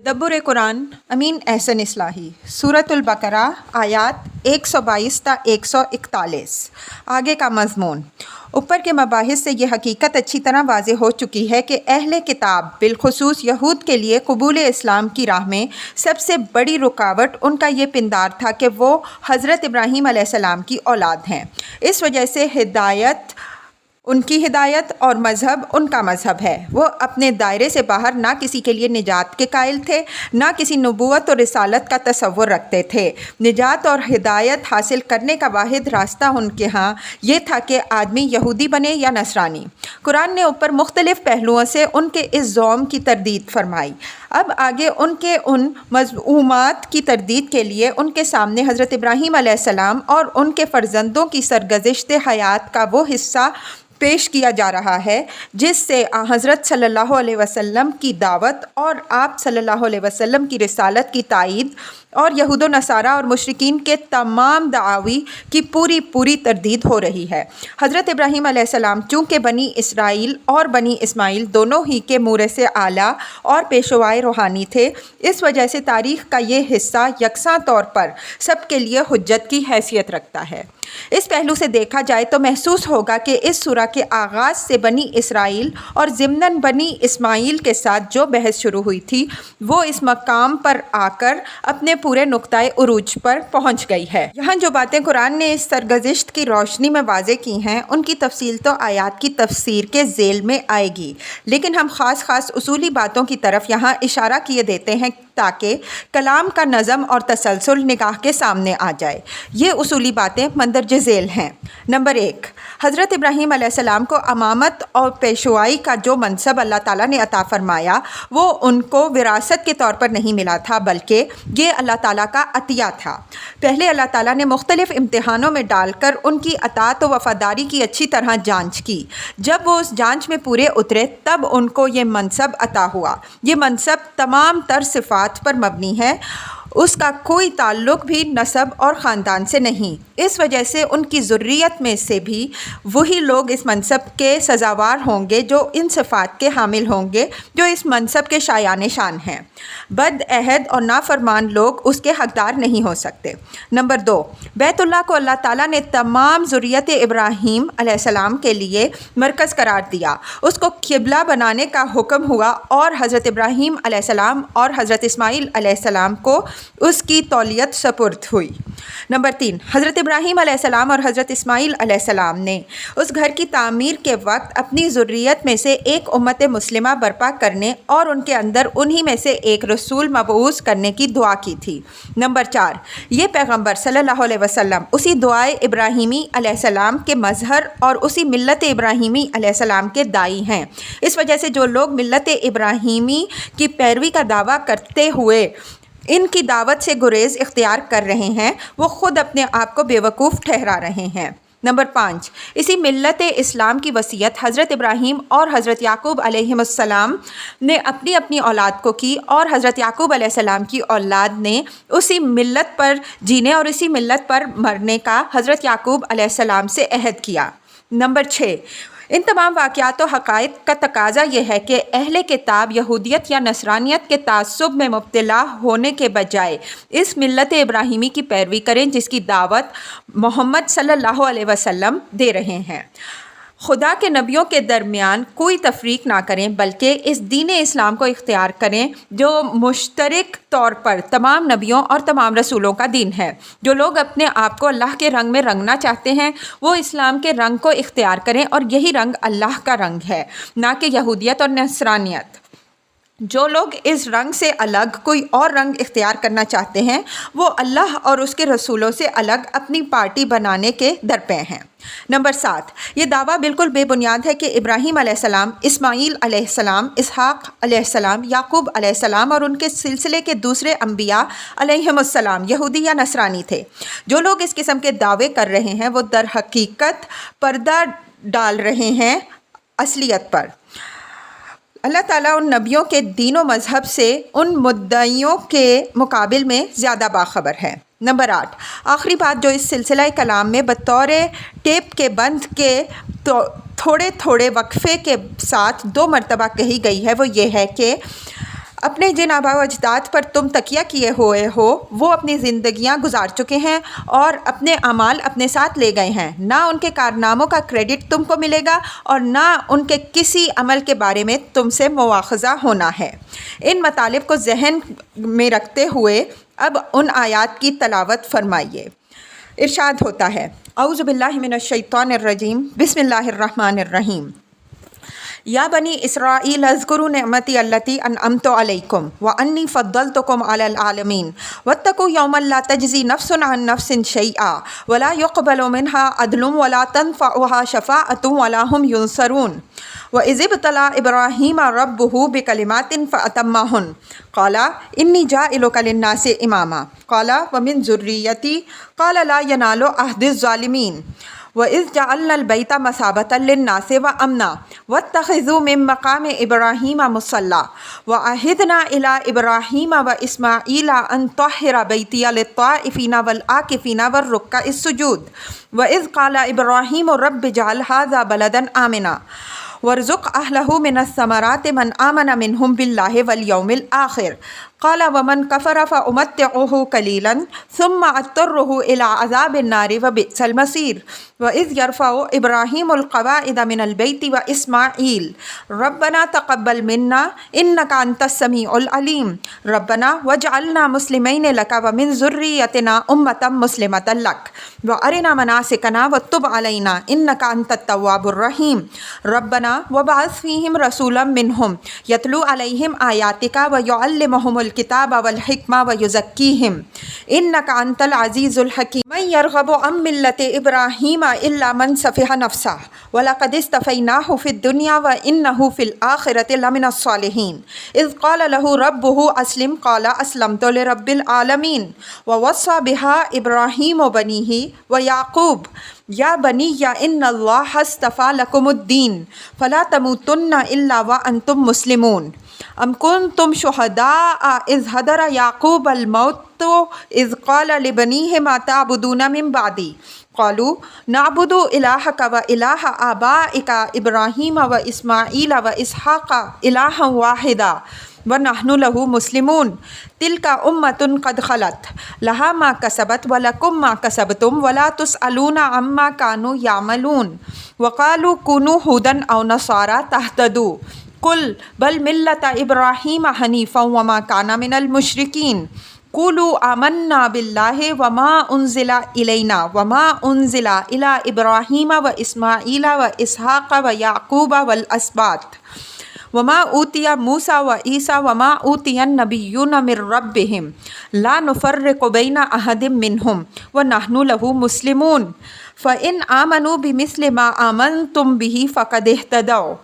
تدبر قرآن امین احسن اصلاحی سورۃ البقرہ آیات 122 تا 141۔ آگے کا مضمون۔ اوپر کے مباحث سے یہ حقیقت اچھی طرح واضح ہو چکی ہے کہ اہل کتاب بالخصوص یہود کے لیے قبول اسلام کی راہ میں سب سے بڑی رکاوٹ ان کا یہ پندار تھا کہ وہ حضرت ابراہیم علیہ السلام کی اولاد ہیں۔ اس وجہ سے ہدایت ان کی ہدایت اور مذہب ان کا مذہب ہے۔ وہ اپنے دائرے سے باہر نہ کسی کے لیے نجات کے قائل تھے، نہ کسی نبوت اور رسالت کا تصور رکھتے تھے۔ نجات اور ہدایت حاصل کرنے کا واحد راستہ ان کے ہاں یہ تھا کہ آدمی یہودی بنے یا نصرانی۔ قرآن نے اوپر مختلف پہلوؤں سے ان کے اس زعم کی تردید فرمائی۔ اب آگے ان کے ان مذمومات کی تردید کے لیے ان کے سامنے حضرت ابراہیم علیہ السلام اور ان کے فرزندوں کی سرگزشت حیات کا وہ حصہ پیش کیا جا رہا ہے جس سے حضرت صلی اللہ علیہ وسلم کی دعوت اور آپ صلی اللہ علیہ وسلم کی رسالت کی تائید اور یہود و نصارہ اور مشرکین کے تمام دعاوی کی پوری تردید ہو رہی ہے۔ حضرت ابراہیم علیہ السلام چونکہ بنی اسرائیل اور بنی اسماعیل دونوں ہی کے مورث اعلیٰ اور پیشوائے روحانی تھے، اس وجہ سے تاریخ کا یہ حصہ یکساں طور پر سب کے لیے حجت کی حیثیت رکھتا ہے۔ اس پہلو سے دیکھا جائے تو محسوس ہوگا کہ اس سورہ کے آغاز سے بنی اسرائیل اور ضمناً بنی اسماعیل کے ساتھ جو بحث شروع ہوئی تھی وہ اس مقام پر آ کر اپنے پورے نقطۂ عروج پر پہنچ گئی ہے۔ یہاں جو باتیں قرآن نے اس سرگزشت کی روشنی میں واضح کی ہیں ان کی تفصیل تو آیات کی تفسیر کے ذیل میں آئے گی، لیکن ہم خاص اصولی باتوں کی طرف یہاں اشارہ کیے دیتے ہیں تاکہ کلام کا نظم اور تسلسل نگاہ کے سامنے آ جائے۔ یہ اصولی باتیں مندرجہ ذیل ہیں۔ نمبر 1، حضرت ابراہیم علیہ السلام کو امامت اور پیشوائی کا جو منصب اللہ تعالیٰ نے عطا فرمایا وہ ان کو وراثت کے طور پر نہیں ملا تھا، بلکہ یہ اللہ تعالیٰ کا عطیہ تھا۔ پہلے اللہ تعالیٰ نے مختلف امتحانوں میں ڈال کر ان کی اطاعت و وفاداری کی اچھی طرح جانچ کی۔ جب وہ اس جانچ میں پورے اترے تب ان کو یہ منصب عطا ہوا۔ یہ منصب تمام تر صفات پر مبنی ہے، اس کا کوئی تعلق بھی نسب اور خاندان سے نہیں۔ اس وجہ سے ان کی ذریت میں سے بھی وہی لوگ اس منصب کے سزاوار ہوں گے جو ان صفات کے حامل ہوں گے جو اس منصب کے شایان شان ہیں۔ بد عہد اور نافرمان لوگ اس کے حقدار نہیں ہو سکتے۔ نمبر 2، بیت اللہ کو اللہ تعالیٰ نے تمام ذریت ابراہیم علیہ السلام کے لیے مرکز قرار دیا، اس کو قبلہ بنانے کا حکم ہوا اور حضرت ابراہیم علیہ السلام اور حضرت اسماعیل علیہ السلام کو اس کی تولیت سپرد ہوئی۔ نمبر 3، حضرت ابراہیم علیہ السلام اور حضرت اسماعیل علیہ السلام نے اس گھر کی تعمیر کے وقت اپنی ذریت میں سے ایک امت مسلمہ برپا کرنے اور ان کے اندر انہی میں سے ایک رسول مبعوث کرنے کی دعا کی تھی۔ نمبر 4، یہ پیغمبر صلی اللہ علیہ وسلم اسی دعائے ابراہیمی علیہ السلام کے مظہر اور اسی ملت ابراہیمی علیہ السلام کے داعی ہیں۔ اس وجہ سے جو لوگ ملت ابراہیمی کی پیروی کا دعویٰ کرتے ہوئے ان کی دعوت سے گریز اختیار کر رہے ہیں وہ خود اپنے آپ کو بیوقوف ٹھہرا رہے ہیں۔ نمبر 5، اسی ملت اسلام کی وصیت حضرت ابراہیم اور حضرت یعقوب علیہ السلام نے اپنی اپنی اولاد کو کی اور حضرت یعقوب علیہ السلام کی اولاد نے اسی ملت پر جینے اور اسی ملت پر مرنے کا حضرت یعقوب علیہ السلام سے عہد کیا۔ نمبر 6، ان تمام واقعات و حقائق کا تقاضا یہ ہے کہ اہل کتاب یہودیت یا نصرانیت کے تعصب میں مبتلا ہونے کے بجائے اس ملت ابراہیمی کی پیروی کریں جس کی دعوت محمد صلی اللہ علیہ وسلم دے رہے ہیں۔ خدا کے نبیوں کے درمیان کوئی تفریق نہ کریں بلکہ اس دین اسلام کو اختیار کریں جو مشترک طور پر تمام نبیوں اور تمام رسولوں کا دین ہے۔ جو لوگ اپنے آپ کو اللہ کے رنگ میں رنگنا چاہتے ہیں وہ اسلام کے رنگ کو اختیار کریں اور یہی رنگ اللہ کا رنگ ہے، نہ کہ یہودیت اور نصرانیت۔ جو لوگ اس رنگ سے الگ کوئی اور رنگ اختیار کرنا چاہتے ہیں وہ اللہ اور اس کے رسولوں سے الگ اپنی پارٹی بنانے کے درپے ہیں۔ نمبر 7، یہ دعویٰ بالکل بے بنیاد ہے کہ ابراہیم علیہ السلام، اسماعیل علیہ السلام، اسحاق علیہ السلام، یعقوب علیہ السلام اور ان کے سلسلے کے دوسرے انبیاء علیہم السلام یہودی یا نصرانی تھے۔ جو لوگ اس قسم کے دعوے کر رہے ہیں وہ در حقیقت پردہ ڈال رہے ہیں اصلیت پر۔ اللہ تعالیٰ ان نبیوں کے دین و مذہب سے ان مدعیوں کے مقابل میں زیادہ باخبر ہے۔ نمبر 8، آخری بات جو اس سلسلہ کلام میں بطور ٹیپ کے بند کے تھوڑے وقفے کے ساتھ 2 مرتبہ کہی گئی ہے وہ یہ ہے کہ اپنے جن آباء و اجداد پر تم تکیہ کیے ہوئے ہو وہ اپنی زندگیاں گزار چکے ہیں اور اپنے اعمال اپنے ساتھ لے گئے ہیں، نہ ان کے کارناموں کا کریڈٹ تم کو ملے گا اور نہ ان کے کسی عمل کے بارے میں تم سے مواخذہ ہونا ہے۔ ان مطالب کو ذہن میں رکھتے ہوئے اب ان آیات کی تلاوت فرمائیے۔ ارشاد ہوتا ہے، اعوذ باللہ من الشیطان الرجیم، بسم اللہ الرحمن الرحیم۔ یا بنی اسرائیل اذکروا نعمتی التی انعمت علیکم وانی فضلتکم علی العالمین واتقوا یوما لا تجزی نفس عن نفس شیئا ولا یقبل منها عدل ولا تنفعها شفاعة ولا هم ینصرون۔ وَإِذِ ابْتَلَىٰ إِبْرَاهِيمَ رَبُّهُ بِكَلِمَاتٍ فَأَتَمَّهُنَّ قَالَ إِنِّي جَاعِلُكَ لِلنَّاسِ إِمَامًا قَالَ وَمِن ذُرِّيَّتِي قَالَ لَا يَنَالُ عَهْدِ الظَّالِمِينَ۔ وَإِذْ جَعَلْنَا الْبَيْتَ مَثَابَةً لِلنَّاسِ وَأَمْنًا وَاتَّخِذُوا مِن مَّقَامِ إِبْرَاهِيمَ مُصَلًّى وَعَهِدْنَا إِلَىٰ إِبْرَاهِيمَ وَإِسْمَاعِيلَ أَن طَهِّرَ بَيْتِيَ لِلطَّائِفِينَ وَالْعَاكِفِينَ وَالرُّكَّعِ السُّجُودِ وَإِذْ قَالَ إِبْرَاهِيمُ رَبِّ اجْعَلْ هَٰذَا بَلَدًا آمِنًا وارزق أهله من الثمرات من آمن منهم بالله واليوم الآخر قال ومن كفر فأمتعه قليلا ثم أضطره إلى عذاب النار وبئس المصير۔ وإذ يرفع إبراهيم القواعد من البيت وإسماعيل ربنا تقبل منا إنك أنت السميع العليم ربنا واجعلنا مسلمين لك ومن ذريتنا أمة مسلمة لك وأرنا مناسكنا وتب علينا إنك أنت التواب الرحيم ربنا وابعث فيهم رسولا منهم يتلو عليهم آياتك ويعلمهم الكتاب والحكمة ويزكيهم إنك أنت العزيز الحكيم۔ من يرغب عن ملة إبراهيم إلا من سفه نفسه ولقد اصطفيناه في الدنيا وإنه في الآخرة لمن الصالحين إذ قال له ربه أسلم قال أسلمت لرب العالمين ووصى بها إبراهيم بنيه ويعقوب یا بنی ان اللہ اصطفیٰ لکم الدین فلا تموتن الا وانتم مسلمون ام کنتم شہداء اذ حضر یعقوب الموت اذ قال لبنیہ ما تعبدون من بعدی قالوا نعبد الہک و الہ آبائک ابراہیم و اسماعیل و اسحاق الہا واحدا وَنَحْنُ لَهُ مُسْلِمُونَ تِلْكَ أُمَّةٌ قَدْ خَلَتْ لَهَا مَا كَسَبَتْ وَلَكُمْ مَا كَسَبْتُمْ وَلَا تُسْأَلُونَ عَمَّا كَانُوا يَعْمَلُونَ وَقَالُوا كُونُوا هُودًا أَوْ نَصَارَىٰ تَهْتَدُوا قُلْ بَلْ مِلَّةَ إِبْرَاهِيمَ حَنِيفًا وَمَا كَانَ مِنَ الْمُشْرِكِينَ قُولُوا آمَنَّا بِاللَّهِ وَمَا أُنزِلَ إِلَيْنَا وَمَا أُنزِلَ إِلَىٰ إِبْرَاهِيمَ وَإِسْمَاعِيلَ وَإِسْحَاقَ وَيَعْقُوبَ وَالْأَسْبَاطِ وما اوتی موسیٰ و عیسیٰ وما اوتی النبیون من ربہم لا نفرق بین احد منہم ونحن لہ مسلمون فإن آمنوا بمثل ما آمنتم به فقد اہتدوا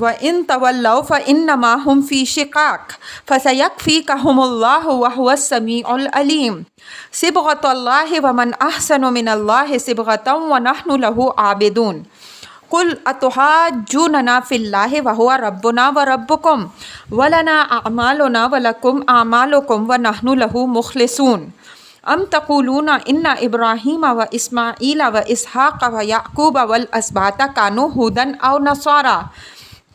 وإن تولوا فإنما هم في شقاق فسيكفيكهم الله وهو السميع العليم صبغة الله ومن أحسن من الله صبغة ونحن له عابدون قل اتحاجوننا فی اللہ وہو ربنا وربکم ولنا اعمالنا ولکم اعمالکم ونحن لہ مخلصون ام تقولون ان ابراہیم و اسماعیل و اسحاق و یعقوب والاسباط کانوا ہودا او نصارا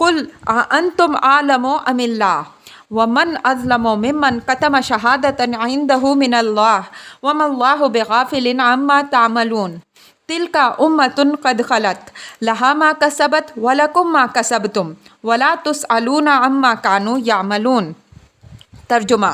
قل انتم اعلم ام اللہ ومن اظلم ممن کتم شہادۃ عنده من اللہ وما اللہ بغافل عما تعملون تلک امۃ قد خلت لہا ما کسبت ولکم ما کسبتم ولا تسألون عما کانوا یعملون۔ ترجمہ: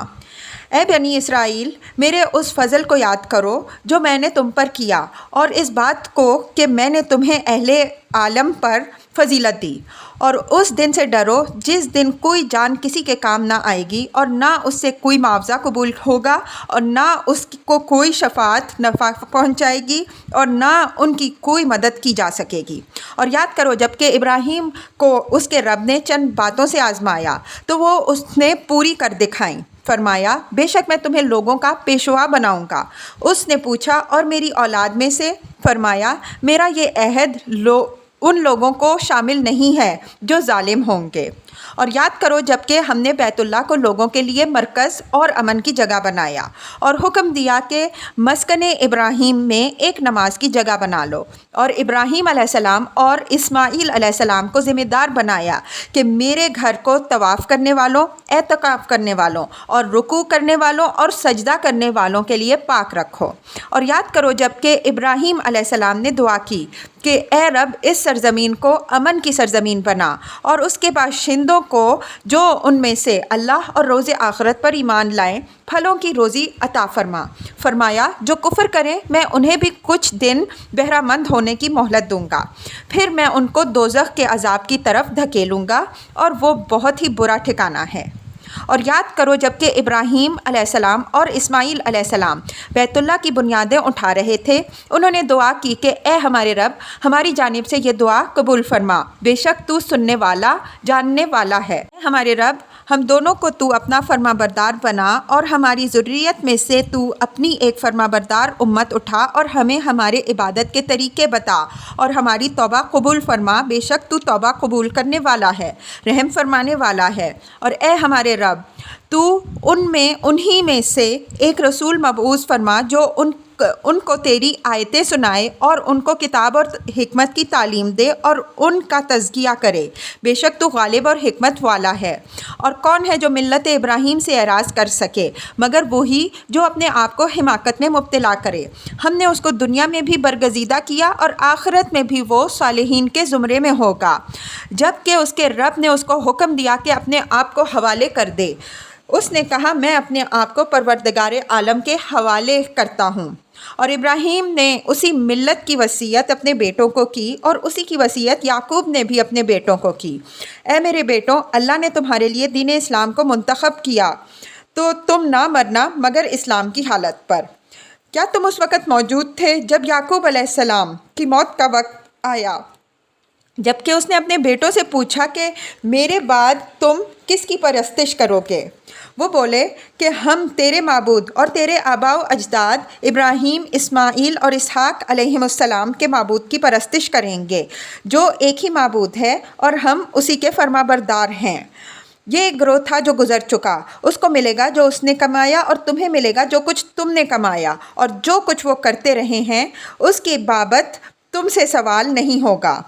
اے بنی اسرائیل، میرے اس فضل کو یاد کرو جو میں نے تم پر کیا اور اس بات کو کہ میں نے تمہیں اہل عالم پر فضیلت دی، اور اس دن سے ڈرو جس دن کوئی جان کسی کے کام نہ آئے گی اور نہ اس سے کوئی معاوضہ قبول ہوگا اور نہ اس کو کوئی شفاعت نفع پہنچائے گی اور نہ ان کی کوئی مدد کی جا سکے گی۔ اور یاد کرو جب کہ ابراہیم کو اس کے رب نے چند باتوں سے آزمایا تو وہ اس نے پوری کر دکھائیں۔ فرمایا بے شک میں تمہیں لوگوں کا پیشوا بناؤں گا۔ اس نے پوچھا اور میری اولاد میں سے؟ فرمایا میرا یہ عہد ان لوگوں کو شامل نہیں ہے جو ظالم ہوں گے۔ اور یاد کرو جب کہ ہم نے بیت اللہ کو لوگوں کے لیے مرکز اور امن کی جگہ بنایا اور حکم دیا کہ مسکن ابراہیم میں ایک نماز کی جگہ بنا لو، اور ابراہیم علیہ السلام اور اسماعیل علیہ السلام کو ذمہ دار بنایا کہ میرے گھر کو طواف کرنے والوں، اعتکاف کرنے والوں اور رکوع کرنے والوں اور سجدہ کرنے والوں کے لیے پاک رکھو۔ اور یاد کرو جب کہ ابراہیم علیہ السلام نے دعا کی کہ اے رب اس سرزمین کو امن کی سرزمین بنا اور اس کے باشندوں کو جو ان میں سے اللہ اور روز آخرت پر ایمان لائیں پھلوں کی روزی عطا فرما۔ فرمایا جو کفر کریں میں انہیں بھی کچھ دن بہرہ مند ہونے کی مہلت دوں گا، پھر میں ان کو دوزخ کے عذاب کی طرف دھکیلوں گا اور وہ بہت ہی برا ٹھکانہ ہے۔ اور یاد کرو جب کہ ابراہیم علیہ السلام اور اسماعیل علیہ السلام بیت اللہ کی بنیادیں اٹھا رہے تھے، انہوں نے دعا کی کہ اے ہمارے رب ہماری جانب سے یہ دعا قبول فرما، بے شک تو سننے والا جاننے والا ہے۔ اے ہمارے رب ہم دونوں کو تو اپنا فرما بردار بنا اور ہماری ذریت میں سے تو اپنی ایک فرما بردار امت اٹھا اور ہمیں ہمارے عبادت کے طریقے بتا اور ہماری توبہ قبول فرما، بے شک تو توبہ قبول کرنے والا ہے، رحم فرمانے والا ہے۔ اور اے ہمارے رب تو انہی میں سے ایک رسول مبعوث فرما جو ان کو تیری آیتیں سنائے اور ان کو کتاب اور حکمت کی تعلیم دے اور ان کا تزکیہ کرے، بے شک تو غالب اور حکمت والا ہے۔ اور کون ہے جو ملت ابراہیم سے اعراض کر سکے مگر وہی جو اپنے آپ کو حماقت میں مبتلا کرے۔ ہم نے اس کو دنیا میں بھی برگزیدہ کیا اور آخرت میں بھی وہ صالحین کے زمرے میں ہوگا۔ جب کہ اس کے رب نے اس کو حکم دیا کہ اپنے آپ کو حوالے کر دے، اس نے کہا میں اپنے آپ کو پروردگار عالم کے حوالے کرتا ہوں۔ اور ابراہیم نے اسی ملت کی وصیت اپنے بیٹوں کو کی اور اسی کی وصیت یعقوب نے بھی اپنے بیٹوں کو کی۔ اے میرے بیٹوں، اللہ نے تمہارے لیے دین اسلام کو منتخب کیا تو تم نہ مرنا مگر اسلام کی حالت پر۔ کیا تم اس وقت موجود تھے جب یعقوب علیہ السلام کی موت کا وقت آیا، جب کہ اس نے اپنے بیٹوں سے پوچھا کہ میرے بعد تم کس کی پرستش کرو گے؟ وہ بولے کہ ہم تیرے معبود اور تیرے آباء و اجداد ابراہیم، اسماعیل اور اسحاق علیہم السلام کے معبود کی پرستش کریں گے جو ایک ہی معبود ہے اور ہم اسی کے فرما بردار ہیں۔ یہ ایک گروہ تھا جو گزر چکا، اس کو ملے گا جو اس نے کمایا اور تمہیں ملے گا جو کچھ تم نے کمایا، اور جو کچھ وہ کرتے رہے ہیں اس کی بابت تم سے سوال نہیں ہوگا۔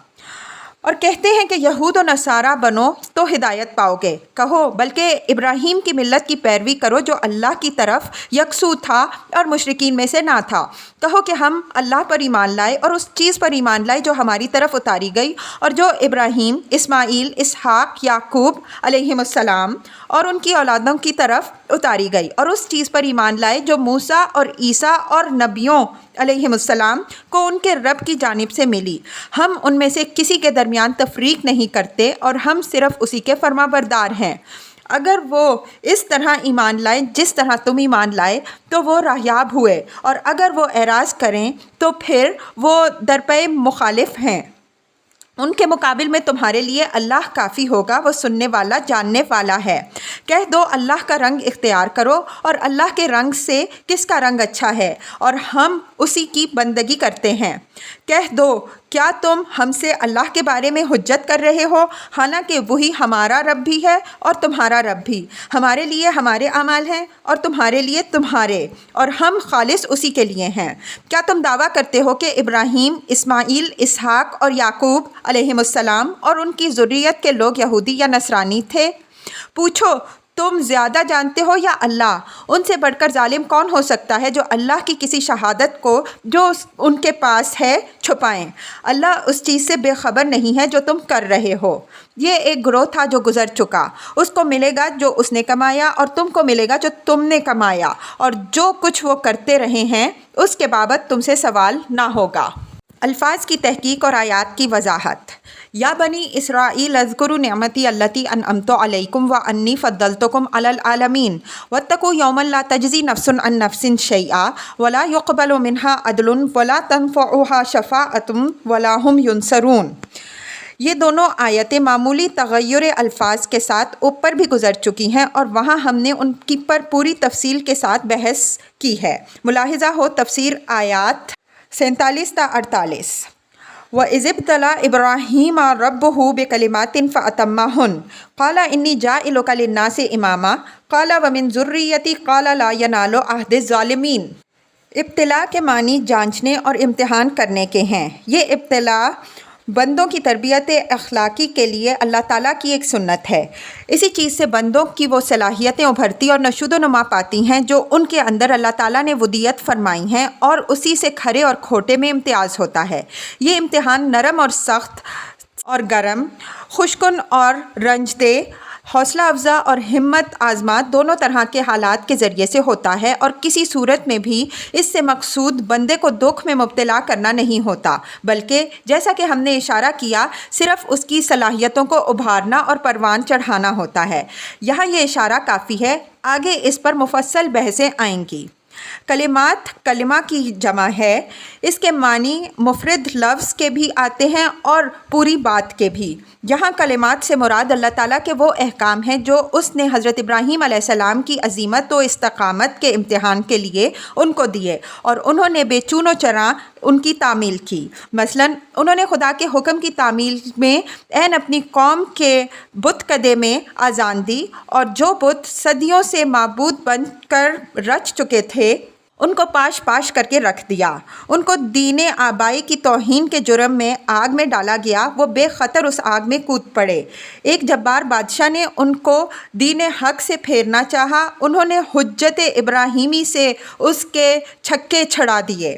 اور کہتے ہیں کہ یہود و نصارہ بنو تو ہدایت پاؤ گے، کہو بلکہ ابراہیم کی ملت کی پیروی کرو جو اللہ کی طرف یکسو تھا اور مشرکین میں سے نہ تھا۔ کہو کہ ہم اللہ پر ایمان لائے اور اس چیز پر ایمان لائے جو ہماری طرف اتاری گئی اور جو ابراہیم، اسماعیل، اسحاق، یعقوب علیہم السلام اور ان کی اولادوں کی طرف اتاری گئی، اور اس چیز پر ایمان لائے جو موسیٰ اور عیسیٰ اور نبیوں علیہم السلام کو ان کے رب کی جانب سے ملی۔ ہم ان میں سے کسی کے درمیان تفریق نہیں کرتے اور ہم صرف اسی کے فرما بردار ہیں۔ اگر وہ اس طرح ایمان لائیں جس طرح تم ایمان لائے تو وہ راہیاب ہوئے، اور اگر وہ اعراض کریں تو پھر وہ درپے مخالف ہیں۔ ان کے مقابل میں تمہارے لیے اللہ کافی ہوگا، وہ سننے والا جاننے والا ہے۔ کہہ دو اللہ کا رنگ اختیار کرو، اور اللہ کے رنگ سے کس کا رنگ اچھا ہے، اور ہم اسی کی بندگی کرتے ہیں۔ کہہ دو کیا تم ہم سے اللہ کے بارے میں حجت کر رہے ہو، حالانکہ وہی ہمارا رب بھی ہے اور تمہارا رب بھی، ہمارے لیے ہمارے اعمال ہیں اور تمہارے لیے تمہارے، اور ہم خالص اسی کے لیے ہیں۔ کیا تم دعویٰ کرتے ہو کہ ابراہیم، اسماعیل، اسحاق اور یعقوب علیہم السلام اور ان کی ذریت کے لوگ یہودی یا نصرانی تھے؟ پوچھو تم زیادہ جانتے ہو یا اللہ؟ ان سے بڑھ کر ظالم کون ہو سکتا ہے جو اللہ کی کسی شہادت کو جو ان کے پاس ہے چھپائیں؟ اللہ اس چیز سے بے خبر نہیں ہے جو تم کر رہے ہو۔ یہ ایک گروہ تھا جو گزر چکا، اس کو ملے گا جو اس نے کمایا اور تم کو ملے گا جو تم نے کمایا، اور جو کچھ وہ کرتے رہے ہیں اس کے بابت تم سے سوال نہ ہوگا۔ الفاظ کی تحقیق اور آیات کی وضاحت۔ یا بنی اسرائیل اذکروا نعمتی التی انعمت علیکم وانی فضلتکم علی العالمین واتقوا یوما لا تجزی نفس عن نفس شیئا ولا یقبل منها عدل ولا تنفعها شفاعۃ ولا هم ینصرون۔ یہ دونوں آیتیں معمولی تغیر الفاظ کے ساتھ اوپر بھی گزر چکی ہیں اور وہاں ہم نے ان کی پر پوری تفصیل کے ساتھ بحث کی ہے۔ ملاحظہ ہو تفسیر آیات 47 تا 48۔ وَإِذِ ابْتَلَىٰ إِبْرَاهِيمَ رَبُّهُ بِكَلِمَاتٍ فَأَتَمَّهُنَّ قَالَ إِنِّي جَاعِلُكَ لِلنَّاسِ إِمَامًا قَالَ وَمِن ذُرِّيَّتِي قَالَ لَا يَنَالُ عَهْدِ الظَّالِمِينَ۔ ابتلا کے معنی جانچنے اور امتحان کرنے کے ہیں۔ یہ ابتلا بندوں کی تربیت اخلاقی کے لیے اللہ تعالیٰ کی ایک سنت ہے۔ اسی چیز سے بندوں کی وہ صلاحیتیں ابھرتی اور نشود و نما پاتی ہیں جو ان کے اندر اللہ تعالیٰ نے ودیت فرمائی ہیں، اور اسی سے کھرے اور کھوٹے میں امتیاز ہوتا ہے۔ یہ امتحان نرم اور سخت اور گرم، خوشکن اور رنج دہ، حوصلہ افزا اور ہمت آزما دونوں طرح کے حالات کے ذریعے سے ہوتا ہے، اور کسی صورت میں بھی اس سے مقصود بندے کو دکھ میں مبتلا کرنا نہیں ہوتا، بلکہ جیسا کہ ہم نے اشارہ کیا، صرف اس کی صلاحیتوں کو ابھارنا اور پروان چڑھانا ہوتا ہے۔ یہاں یہ اشارہ کافی ہے، آگے اس پر مفصل بحثیں آئیں گی۔ کلمات کلمہ کی جمع ہے۔ اس کے معنی مفرد لفظ کے بھی آتے ہیں اور پوری بات کے بھی۔ یہاں کلمات سے مراد اللہ تعالیٰ کے وہ احکام ہیں جو اس نے حضرت ابراہیم علیہ السلام کی عظیمت و استقامت کے امتحان کے لیے ان کو دیے، اور انہوں نے بے چون و چرا ان کی تعمیل کی۔ مثلاً انہوں نے خدا کے حکم کی تعمیل میں عین اپنی قوم کے بت کدے میں آذان دی، اور جو بت صدیوں سے معبود بن کر رچ چکے تھے ان کو پاش پاش کر کے رکھ دیا۔ ان کو دین آبائی کی توہین کے جرم میں آگ میں ڈالا گیا، وہ بے خطر اس آگ میں کود پڑے۔ ایک جبار بادشاہ نے ان کو دین حق سے پھیرنا چاہا، انہوں نے حجت ابراہیمی سے اس کے چھکے چھڑا دیے۔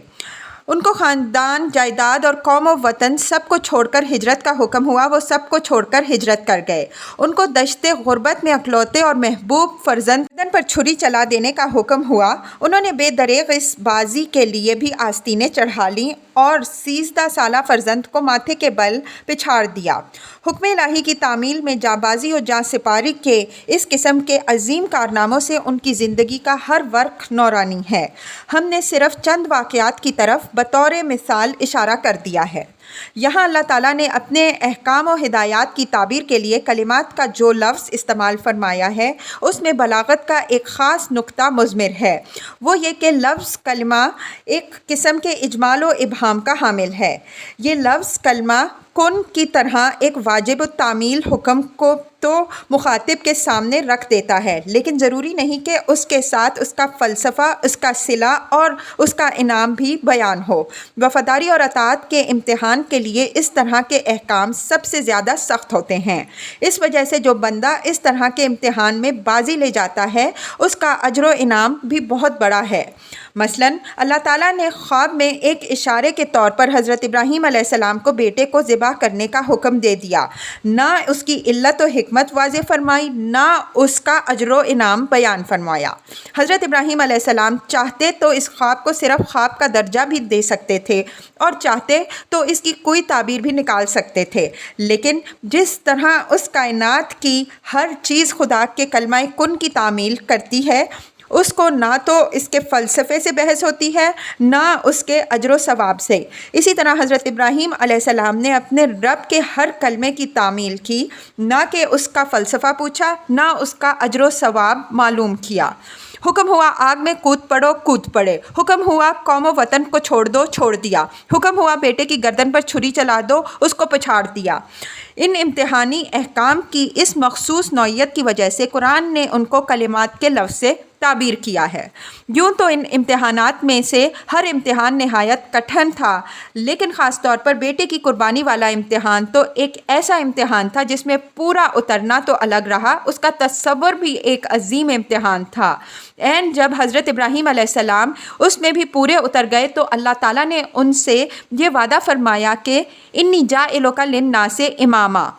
ان کو خاندان، جائیداد اور قوم و وطن سب کو چھوڑ کر ہجرت کا حکم ہوا، وہ سب کو چھوڑ کر ہجرت کر گئے۔ ان کو دشت غربت میں اکلوتے اور محبوب فرزند پر چھری چلا دینے کا حکم ہوا۔ انہوں نے بے دریغ اس بازی کے لیے بھی آستینیں چڑھا لیں اور 13 سالہ فرزند کو ماتھے کے بل پچھاڑ دیا۔ حکم الہی کی تعمیل میں جاں بازی اور جاں سپاری کے اس قسم کے عظیم کارناموں سے ان کی زندگی کا ہر ورق نورانی ہے۔ ہم نے صرف چند واقعات کی طرف بطور مثال اشارہ کر دیا ہے۔ یہاں اللہ تعالیٰ نے اپنے احکام و ہدایات کی تعبیر کے لیے کلمات کا جو لفظ استعمال فرمایا ہے، اس میں بلاغت کا ایک خاص نقطہ مضمر ہے۔ وہ یہ کہ لفظ کلمہ ایک قسم کے اجمال و ابہام کا حامل ہے۔ یہ لفظ کلمہ کن کی طرح ایک واجب التعمیل حکم کو تو مخاطب کے سامنے رکھ دیتا ہے، لیکن ضروری نہیں کہ اس کے ساتھ اس کا فلسفہ، اس کا صلہ اور اس کا انعام بھی بیان ہو۔ وفاداری اور اطاعت کے امتحان کے لیے اس طرح کے احکام سب سے زیادہ سخت ہوتے ہیں۔ اس وجہ سے جو بندہ اس طرح کے امتحان میں بازی لے جاتا ہے، اس کا اجر و انعام بھی بہت بڑا ہے۔ مثلاً اللہ تعالیٰ نے خواب میں ایک اشارے کے طور پر حضرت ابراہیم علیہ السلام کو بیٹے کو ذبح کرنے کا حکم دے دیا۔ نہ اس کی علت و حکمت واضح فرمائی، نہ اس کا اجر و انعام بیان فرمایا۔ حضرت ابراہیم علیہ السلام چاہتے تو اس خواب کو صرف خواب کا درجہ بھی دے سکتے تھے، اور چاہتے تو اس کی کوئی تعبیر بھی نکال سکتے تھے، لیکن جس طرح اس کائنات کی ہر چیز خدا کے کلمہ کن کی تعمیل کرتی ہے، اس کو نہ تو اس کے فلسفے سے بحث ہوتی ہے، نہ اس کے اجر و ثواب سے۔ اسی طرح حضرت ابراہیم علیہ السلام نے اپنے رب کے ہر کلمے کی تعمیل کی، نہ کہ اس کا فلسفہ پوچھا، نہ اس کا اجر و ثواب معلوم کیا۔ حکم ہوا آگ میں کود پڑو، کود پڑے۔ حکم ہوا قوم و وطن کو چھوڑ دو، چھوڑ دیا۔ حکم ہوا بیٹے کی گردن پر چھری چلا دو، اس کو پچھاڑ دیا۔ ان امتحانی احکام کی اس مخصوص نوعیت کی وجہ سے قرآن نے ان کو کلمات کے لفظ سے تعبیر کیا ہے۔ یوں تو ان امتحانات میں سے ہر امتحان نہایت کٹھن تھا، لیکن خاص طور پر بیٹے کی قربانی والا امتحان تو ایک ایسا امتحان تھا جس میں پورا اترنا تو الگ رہا، اس کا تصور بھی ایک عظیم امتحان تھا۔ عین جب حضرت ابراہیم علیہ السلام اس میں بھی پورے اتر گئے تو اللہ تعالیٰ نے ان سے یہ وعدہ فرمایا کہ انی جاعلک للناس اماما،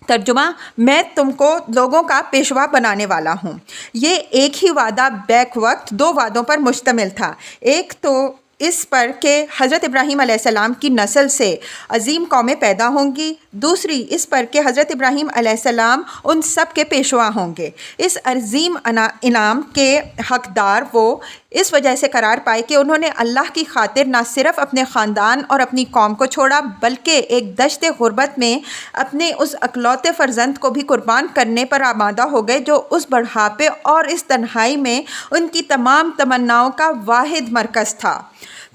ترجمہ میں تم کو لوگوں کا پیشوا بنانے والا ہوں۔ یہ ایک ہی وعدہ بیک وقت دو وعدوں پر مشتمل تھا۔ ایک تو اس پر کہ حضرت ابراہیم علیہ السلام کی نسل سے عظیم قومیں پیدا ہوں گی، دوسری اس پر کہ حضرت ابراہیم علیہ السلام ان سب کے پیشوا ہوں گے۔ اس عظیم انعام کے حقدار وہ اس وجہ سے قرار پائے کہ انہوں نے اللہ کی خاطر نہ صرف اپنے خاندان اور اپنی قوم کو چھوڑا، بلکہ ایک دشت غربت میں اپنے اس اکلوتے فرزند کو بھی قربان کرنے پر آمادہ ہو گئے جو اس بڑھاپے اور اس تنہائی میں ان کی تمام تمناؤں کا واحد مرکز تھا۔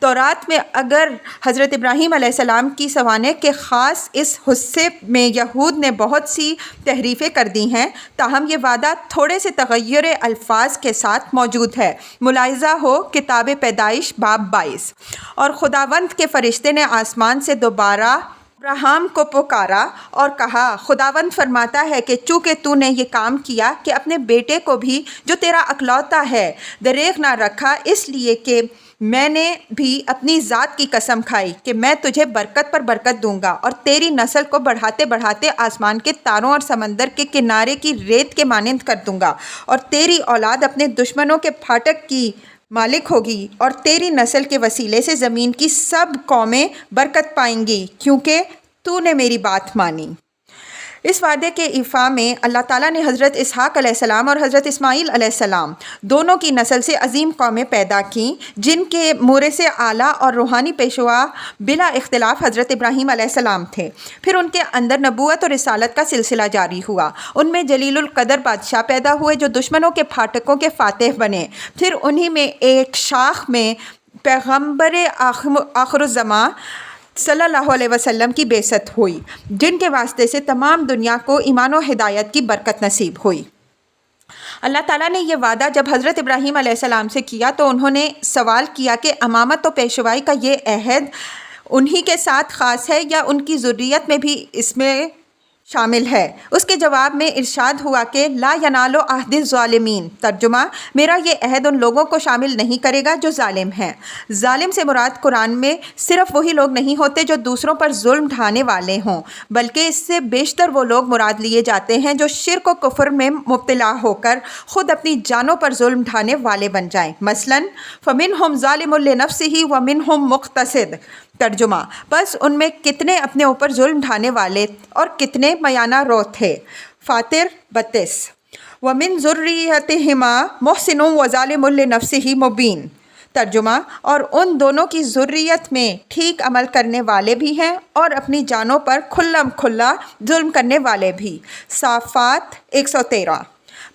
تورات میں اگر حضرت ابراہیم علیہ السلام کی سوانح کے خاص اس حصے میں یہود نے بہت سی تحریفیں کر دی ہیں، تاہم یہ وعدہ تھوڑے سے تغیر الفاظ کے ساتھ موجود ہے۔ ملاحظہ ہو کتاب پیدائش باب 22۔ اور خداوند کے فرشتے نے آسمان سے دوبارہ ابراہیم کو پکارا اور کہا، خداوند فرماتا ہے کہ چونکہ تو نے یہ کام کیا کہ اپنے بیٹے کو بھی جو تیرا اکلوتا ہے دریغ نہ رکھا، اس لیے کہ میں نے بھی اپنی ذات کی قسم کھائی کہ میں تجھے برکت پر برکت دوں گا اور تیری نسل کو بڑھاتے بڑھاتے آسمان کے تاروں اور سمندر کے کنارے کی ریت کے مانند کر دوں گا، اور تیری اولاد اپنے دشمنوں کے پھاٹک کی مالک ہوگی، اور تیری نسل کے وسیلے سے زمین کی سب قومیں برکت پائیں گی، کیونکہ تو نے میری بات مانی۔ اس وعدے کے ایفا میں اللہ تعالیٰ نے حضرت اسحاق علیہ السلام اور حضرت اسماعیل علیہ السلام دونوں کی نسل سے عظیم قومیں پیدا کیں، جن کے مورث اعلیٰ اور روحانی پیشوا بلا اختلاف حضرت ابراہیم علیہ السلام تھے۔ پھر ان کے اندر نبوت اور رسالت کا سلسلہ جاری ہوا۔ ان میں جلیل القدر بادشاہ پیدا ہوئے جو دشمنوں کے پھاٹکوں کے فاتح بنے۔ پھر انہی میں ایک شاخ میں پیغمبر آخر الزماں صلی اللہ علیہ وسلم کی بعثت ہوئی، جن کے واسطے سے تمام دنیا کو ایمان و ہدایت کی برکت نصیب ہوئی۔ اللہ تعالیٰ نے یہ وعدہ جب حضرت ابراہیم علیہ السلام سے کیا تو انہوں نے سوال کیا کہ امامت و پیشوائی کا یہ عہد انہی کے ساتھ خاص ہے یا ان کی ذریت میں بھی اس میں شامل ہے؟ اس کے جواب میں ارشاد ہوا کہ لا ینال عہد الظالمین، ترجمہ، میرا یہ عہد ان لوگوں کو شامل نہیں کرے گا جو ظالم ہیں۔ ظالم سے مراد قرآن میں صرف وہی لوگ نہیں ہوتے جو دوسروں پر ظلم ڈھانے والے ہوں، بلکہ اس سے بیشتر وہ لوگ مراد لیے جاتے ہیں جو شرک و کفر میں مبتلا ہو کر خود اپنی جانوں پر ظلم ڈھانے والے بن جائیں۔ مثلاً فَمِنْهُمْ ظَالِمٌ لِنَفْسِهِ وَمِنْهُمْ مُقْتَصِدٌ، ترجمہ، بس ان میں کتنے اپنے اوپر ظلم ڈھانے والے اور کتنے میانہ رو تھے۔ فاطر 32۔ وَمِن ذُرِّيَّتِهِمَا مُحْسِنٌ وَظَالِمٌ لِنَفْسِهِ مُبِينٌ، ترجمہ، اور ان دونوں کی ذریت میں ٹھیک عمل کرنے والے بھی ہیں اور اپنی جانوں پر کھلم کھلا ظلم کرنے والے بھی۔ صافات 113۔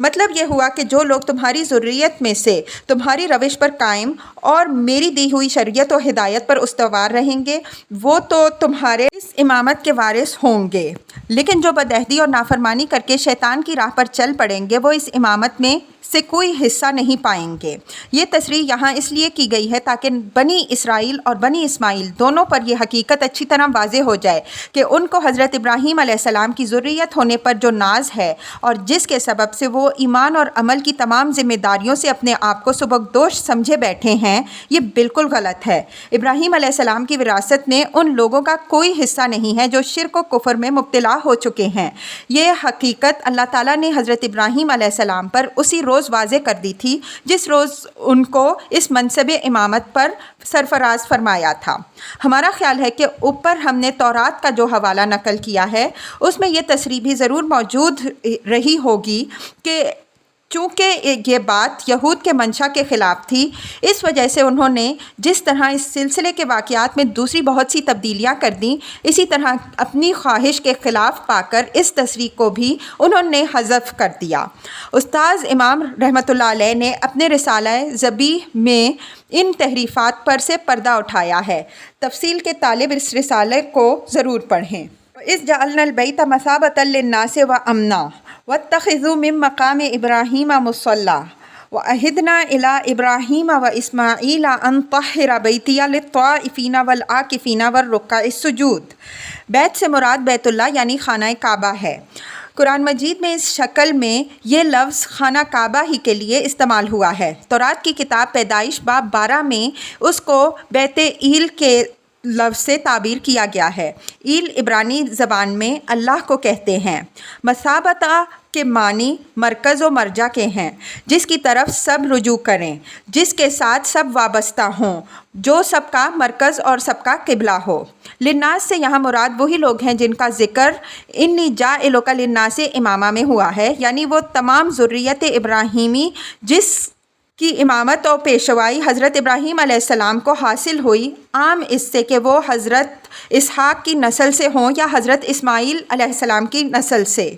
مطلب یہ ہوا کہ جو لوگ تمہاری ذریت میں سے تمہاری روش پر قائم اور میری دی ہوئی شریعت و ہدایت پر استوار رہیں گے وہ تو تمہارے اس امامت کے وارث ہوں گے، لیکن جو بدعہدی اور نافرمانی کر کے شیطان کی راہ پر چل پڑیں گے وہ اس امامت میں سے کوئی حصہ نہیں پائیں گے۔ یہ تصریح یہاں اس لیے کی گئی ہے تاکہ بنی اسرائیل اور بنی اسماعیل دونوں پر یہ حقیقت اچھی طرح واضح ہو جائے کہ ان کو حضرت ابراہیم علیہ السلام کی ذریت ہونے پر جو ناز ہے اور جس کے سبب سے وہ ایمان اور عمل کی تمام ذمہ داریوں سے اپنے آپ کو سبکدوش سمجھے بیٹھے ہیں، یہ بالکل غلط ہے۔ ابراہیم علیہ السلام کی وراثت میں ان لوگوں کا کوئی حصہ نہیں ہے جو شرک و کفر میں مبتلا ہو چکے ہیں۔ یہ حقیقت اللہ تعالیٰ نے حضرت ابراہیم علیہ السلام پر اسی روز واضح کر دی تھی جس روز ان کو اس منصب امامت پر سرفراز فرمایا تھا۔ ہمارا خیال ہے کہ اوپر ہم نے تورات کا جو حوالہ نقل کیا ہے اس میں یہ تصریح بھی ضرور موجود رہی ہوگی کہ چونکہ یہ بات یہود کے منشا کے خلاف تھی، اس وجہ سے انہوں نے جس طرح اس سلسلے کے واقعات میں دوسری بہت سی تبدیلیاں کر دیں، اسی طرح اپنی خواہش کے خلاف پا کر اس تصریح کو بھی انہوں نے حذف کر دیا۔ استاذ امام رحمۃ اللہ علیہ نے اپنے رسالہ ذبیح میں ان تحریفات پر سے پردہ اٹھایا ہے۔ تفصیل کے طالب اس رسالے کو ضرور پڑھیں۔ اِذ جعلنا البیت مثابۃ للناس وامنا واتخذوا من مقام ابراہیم مصلی وعہدنا الی ابراہیم واسماعیل ان طہر بیتی للطائفین والعاکفین والرکع السجود۔ بیت سے مراد بیت اللہ یعنی خانہ کعبہ ہے۔ قرآن مجید میں اس شکل میں یہ لفظ خانہ کعبہ ہی کے لیے استعمال ہوا ہے۔ تورات کی کتاب پیدائش باب 12 میں اس کو بیت ایل کے لفظ سے تعبیر کیا گیا ہے۔ ایل عبرانی زبان میں اللہ کو کہتے ہیں۔ مثابتہ کے معنی مرکز و مرجع کے ہیں، جس کی طرف سب رجوع کریں، جس کے ساتھ سب وابستہ ہوں، جو سب کا مرکز اور سب کا قبلہ ہو۔ للناس سے یہاں مراد وہی لوگ ہیں جن کا ذکر انی جاعلک للناس امامہ میں ہوا ہے، یعنی وہ تمام ذریت ابراہیمی جس کی امامت اور پیشوائی حضرت ابراہیم علیہ السلام کو حاصل ہوئی، عام اس سے کہ وہ حضرت اسحاق کی نسل سے ہوں یا حضرت اسماعیل علیہ السلام کی نسل سے۔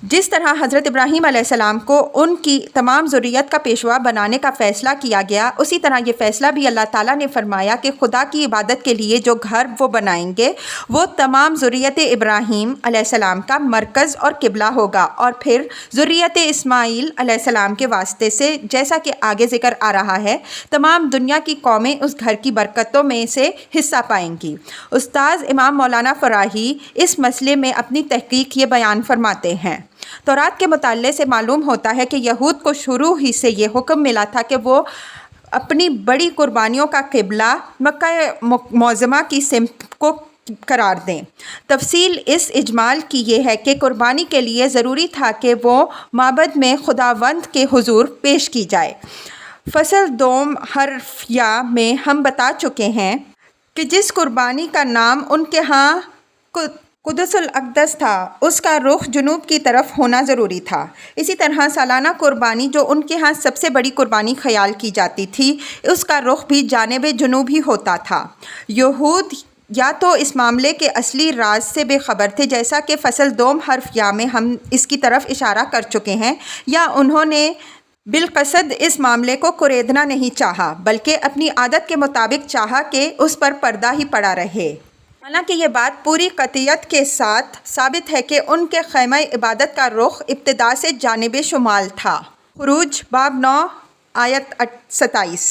جس طرح حضرت ابراہیم علیہ السلام کو ان کی تمام ذریت کا پیشوا بنانے کا فیصلہ کیا گیا، اسی طرح یہ فیصلہ بھی اللہ تعالیٰ نے فرمایا کہ خدا کی عبادت کے لیے جو گھر وہ بنائیں گے وہ تمام ذریت ابراہیم علیہ السلام کا مرکز اور قبلہ ہوگا، اور پھر ذریت اسماعیل علیہ السلام کے واسطے سے، جیسا کہ آگے ذکر آ رہا ہے، تمام دنیا کی قومیں اس گھر کی برکتوں میں سے حصہ پائیں گی۔ استاذ امام مولانا فراہی اس مسئلے میں اپنی تحقیق یہ بیان فرماتے ہیں: تورات کے مطالعے سے معلوم ہوتا ہے کہ یہود کو شروع ہی سے یہ حکم ملا تھا کہ وہ اپنی بڑی قربانیوں کا قبلہ مکہ معظمہ کی سمت کو قرار دیں۔ تفصیل اس اجمال کی یہ ہے کہ قربانی کے لیے ضروری تھا کہ وہ معبد میں خداوند کے حضور پیش کی جائے۔ فصل دوم حرف یا میں ہم بتا چکے ہیں کہ جس قربانی کا نام ان کے ہاں قدس الاقدس تھا، اس کا رخ جنوب کی طرف ہونا ضروری تھا۔ اسی طرح سالانہ قربانی جو ان کے ہاں سب سے بڑی قربانی خیال کی جاتی تھی، اس کا رخ بھی جانب جنوب ہی ہوتا تھا۔ یہود یا تو اس معاملے کے اصلی راز سے بے خبر تھے، جیسا کہ فصل دوم حرف یا میں ہم اس کی طرف اشارہ کر چکے ہیں، یا انہوں نے بالقصد اس معاملے کو کریدنا نہیں چاہا، بلکہ اپنی عادت کے مطابق چاہا کہ اس پر پردہ ہی پڑا رہے۔ حالانکہ یہ بات پوری قطعیت کے ساتھ ثابت ہے کہ ان کے خیمہ عبادت کا رخ ابتدا سے جانب شمال تھا۔ خروج باب 9 آیت 27۔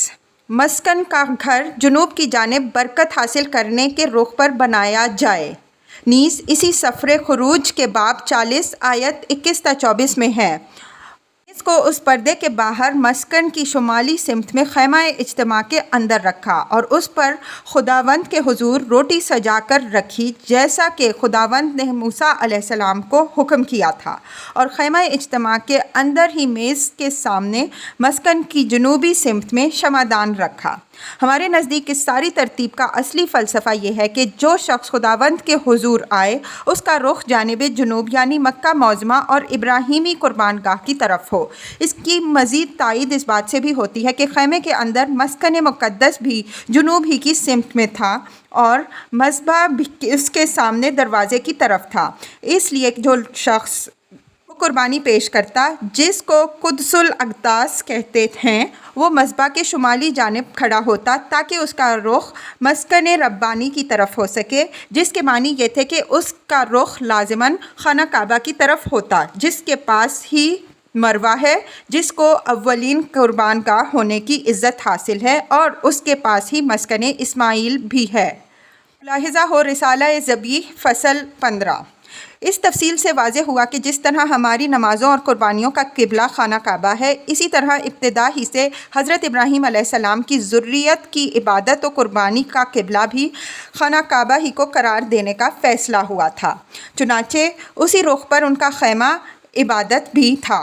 مسکن کا گھر جنوب کی جانب برکت حاصل کرنے کے رخ پر بنایا جائے، نیز اسی سفر خروج کے باب 40 آیت 21 تا 24 میں ہے۔ اس کو اس پردے کے باہر مسکن کی شمالی سمت میں خیمہ اجتماع کے اندر رکھا اور اس پر خداوند کے حضور روٹی سجا کر رکھی، جیسا کہ خداوند نے موسیٰ علیہ السلام کو حکم کیا تھا، اور خیمہ اجتماع کے اندر ہی میز کے سامنے مسکن کی جنوبی سمت میں شمعدان رکھا۔ ہمارے نزدیک اس ساری ترتیب کا اصلی فلسفہ یہ ہے کہ جو شخص خداوند کے حضور آئے اس کا رخ جانب جنوب یعنی مکہ معظمہ اور ابراہیمی قربان گاہ کی طرف ہو۔ اس کی مزید تائید اس بات سے بھی ہوتی ہے کہ خیمے کے اندر مسکن مقدس بھی جنوب ہی کی سمت میں تھا اور مذبح اس کے سامنے دروازے کی طرف تھا، اس لیے جو شخص قربانی پیش کرتا، جس کو قدس الاقداس کہتے ہیں، وہ مذبح کے شمالی جانب کھڑا ہوتا تاکہ اس کا رخ مسکن ربانی کی طرف ہو سکے، جس کے معنی یہ تھے کہ اس کا رخ لازماً خانہ کعبہ کی طرف ہوتا، جس کے پاس ہی مروہ ہے، جس کو اولین قربان گاہ ہونے کی عزت حاصل ہے، اور اس کے پاس ہی مسکن اسماعیل بھی ہے۔ ملاحظہ ہو رسالہ ذبیح فصل 15۔ اس تفصیل سے واضح ہوا کہ جس طرح ہماری نمازوں اور قربانیوں کا قبلہ خانہ کعبہ ہے، اسی طرح ابتدا ہی سے حضرت ابراہیم علیہ السلام کی ذریت کی عبادت و قربانی کا قبلہ بھی خانہ کعبہ ہی کو قرار دینے کا فیصلہ ہوا تھا۔ چنانچہ اسی رخ پر ان کا خیمہ عبادت بھی تھا،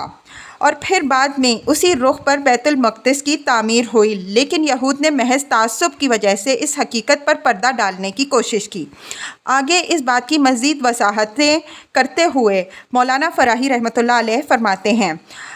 اور پھر بعد میں اسی رخ پر بیت المقدس کی تعمیر ہوئی، لیکن یہود نے محض تعصب کی وجہ سے اس حقیقت پر پردہ ڈالنے کی کوشش کی۔ آگے اس بات کی مزید وضاحتیں کرتے ہوئے مولانا فراہی رحمۃ اللہ علیہ فرماتے ہیں: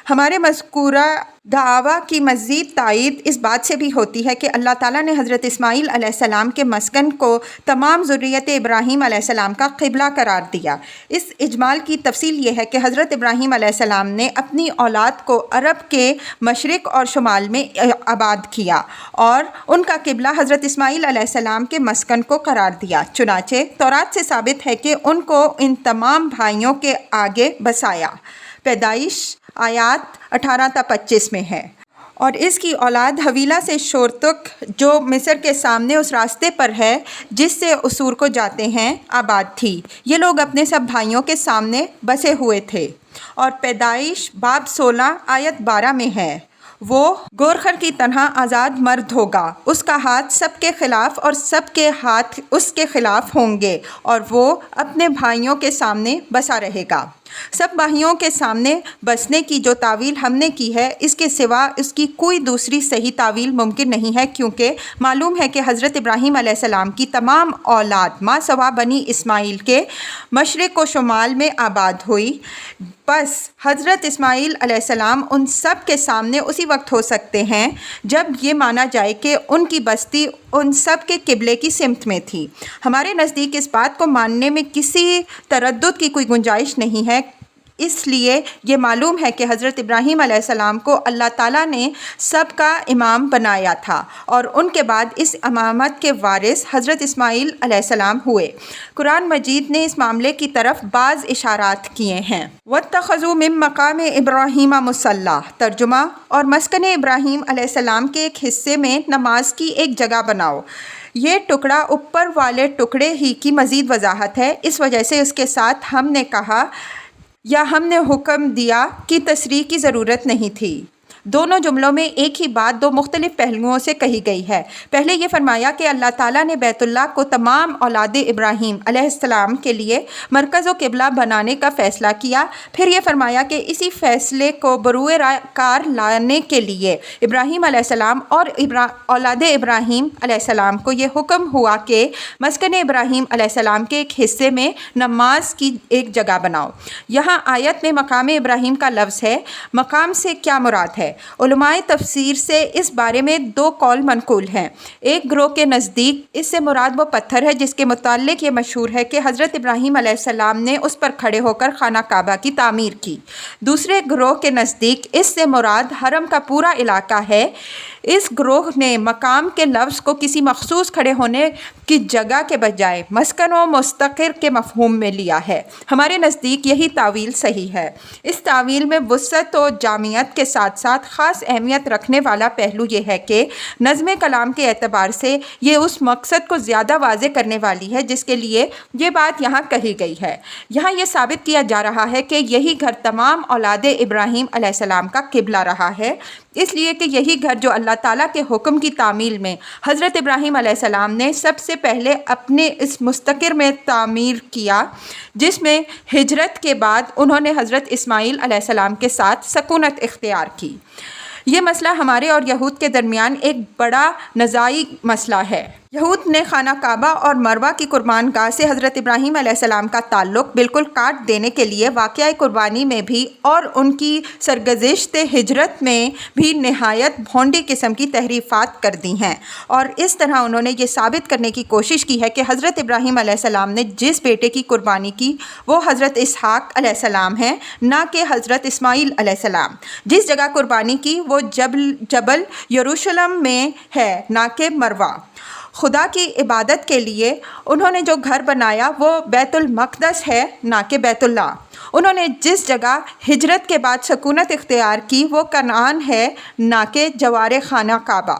ہمارے مذکورہ دعویٰ کی مزید تائید اس بات سے بھی ہوتی ہے کہ اللہ تعالیٰ نے حضرت اسماعیل علیہ السلام کے مسکن کو تمام ذریت ابراہیم علیہ السلام کا قبلہ قرار دیا۔ اس اجمال کی تفصیل یہ ہے کہ حضرت ابراہیم علیہ السلام نے اپنی اولاد کو عرب کے مشرق اور شمال میں آباد کیا اور ان کا قبلہ حضرت اسماعیل علیہ السلام کے مسکن کو قرار دیا۔ چنانچہ تورات سے ثابت ہے کہ ان کو ان تمام بھائیوں کے آگے بسایا۔ پیدائش آیات 18 تا 25 میں ہے۔ اور اس کی اولاد حویلہ سے شور تک جو مصر کے سامنے اس راستے پر ہے جس سے اسور کو جاتے ہیں آباد تھی۔ یہ لوگ اپنے سب بھائیوں کے سامنے بسے ہوئے تھے۔ اور پیدائش باب 16 آیت 12 میں ہے: وہ گورخر کی طرح آزاد مرد ہوگا، اس کا ہاتھ سب کے خلاف اور سب کے ہاتھ اس کے خلاف ہوں گے، اور وہ اپنے بھائیوں کے سامنے بسا رہے گا۔ سب بھائیوں کے سامنے بسنے کی جو تعویل ہم نے کی ہے، اس کے سوا اس کی کوئی دوسری صحیح تعویل ممکن نہیں ہے، کیونکہ معلوم ہے کہ حضرت ابراہیم علیہ السلام کی تمام اولاد ما سوا بنی اسماعیل کے مشرق و شمال میں آباد ہوئی۔ بس حضرت اسماعیل علیہ السلام ان سب کے سامنے اسی وقت ہو سکتے ہیں جب یہ مانا جائے کہ ان کی بستی ان سب کے قبلے کی سمت میں تھی۔ ہمارے نزدیک اس بات کو ماننے میں کسی تردد کی کوئی گنجائش نہیں ہے اس لیے یہ معلوم ہے کہ حضرت ابراہیم علیہ السلام کو اللہ تعالیٰ نے سب کا امام بنایا تھا اور ان کے بعد اس امامت کے وارث حضرت اسماعیل علیہ السلام ہوئے۔ قرآن مجید نے اس معاملے کی طرف بعض اشارات کیے ہیں۔ وَاتَّخَذُوا مِن مَّقَامِ إِبْرَاهِيمَ مُصَلًّى، ترجمہ، اور مسکن ابراہیم علیہ السلام کے ایک حصے میں نماز کی ایک جگہ بناؤ۔ یہ ٹکڑا اوپر والے ٹکڑے ہی کی مزید وضاحت ہے، اس وجہ سے اس کے ساتھ ہم نے کہا یا ہم نے حکم دیا کی تصریح کی ضرورت نہیں تھی۔ دونوں جملوں میں ایک ہی بات دو مختلف پہلوؤں سے کہی گئی ہے۔ پہلے یہ فرمایا کہ اللہ تعالیٰ نے بیت اللہ کو تمام اولاد ابراہیم علیہ السلام کے لیے مرکز و قبلہ بنانے کا فیصلہ کیا، پھر یہ فرمایا کہ اسی فیصلے کو بروئے کار لانے کے لیے ابراہیم علیہ السلام اور اولاد ابراہیم علیہ السلام کو یہ حکم ہوا کہ مسکن ابراہیم علیہ السلام کے ایک حصے میں نماز کی ایک جگہ بناؤ۔ یہاں آیت میں مقام ابراہیم کا لفظ ہے۔ مقام سے کیا مراد ہے؟ علماء تفسیر سے اس بارے میں دو قول منقول ہیں۔ ایک گروہ کے نزدیک اس سے مراد وہ پتھر ہے جس کے متعلق یہ مشہور ہے کہ حضرت ابراہیم علیہ السلام نے اس پر کھڑے ہو کر خانہ کعبہ کی تعمیر کی۔ دوسرے گروہ کے نزدیک اس سے مراد حرم کا پورا علاقہ ہے۔ اس گروہ نے مقام کے لفظ کو کسی مخصوص کھڑے ہونے کی جگہ کے بجائے مسکن و مستقر کے مفہوم میں لیا ہے۔ ہمارے نزدیک یہی تاویل صحیح ہے۔ اس تاویل میں وسعت و جامعیت کے ساتھ ساتھ خاص اہمیت رکھنے والا پہلو یہ ہے کہ نظم کلام کے اعتبار سے یہ اس مقصد کو زیادہ واضح کرنے والی ہے جس کے لیے یہ بات یہاں کہی گئی ہے۔ یہاں یہ ثابت کیا جا رہا ہے کہ یہی گھر تمام اولاد ابراہیم علیہ السلام کا قبلہ رہا ہے، اس لیے کہ یہی گھر جو اللہ تعالیٰ کے حکم کی تعمیل میں حضرت ابراہیم علیہ السلام نے سب سے پہلے اپنے اس مستقر میں تعمیر کیا، جس میں ہجرت کے بعد انہوں نے حضرت اسماعیل علیہ السلام کے ساتھ سکونت اختیار کی۔ یہ مسئلہ ہمارے اور یہود کے درمیان ایک بڑا نزاعی مسئلہ ہے۔ یہود نے خانہ کعبہ اور مروہ کی قربان گاہ سے حضرت ابراہیم علیہ السلام کا تعلق بالکل کاٹ دینے کے لیے واقعہ قربانی میں بھی اور ان کی سرگزشت ہجرت میں بھی نہایت بھونڈی قسم کی تحریفات کر دی ہیں، اور اس طرح انہوں نے یہ ثابت کرنے کی کوشش کی ہے کہ حضرت ابراہیم علیہ السلام نے جس بیٹے کی قربانی کی وہ حضرت اسحاق علیہ السلام ہیں، نہ کہ حضرت اسماعیل علیہ السلام۔ جس جگہ قربانی کی وہ جبل یروشلم میں ہے، نہ کہ مروہ۔ خدا کی عبادت کے لیے انہوں نے جو گھر بنایا وہ بیت المقدس ہے، نہ کہ بیت اللہ۔ انہوں نے جس جگہ ہجرت کے بعد سکونت اختیار کی وہ کنعان ہے، نہ کہ جوار خانہ کعبہ۔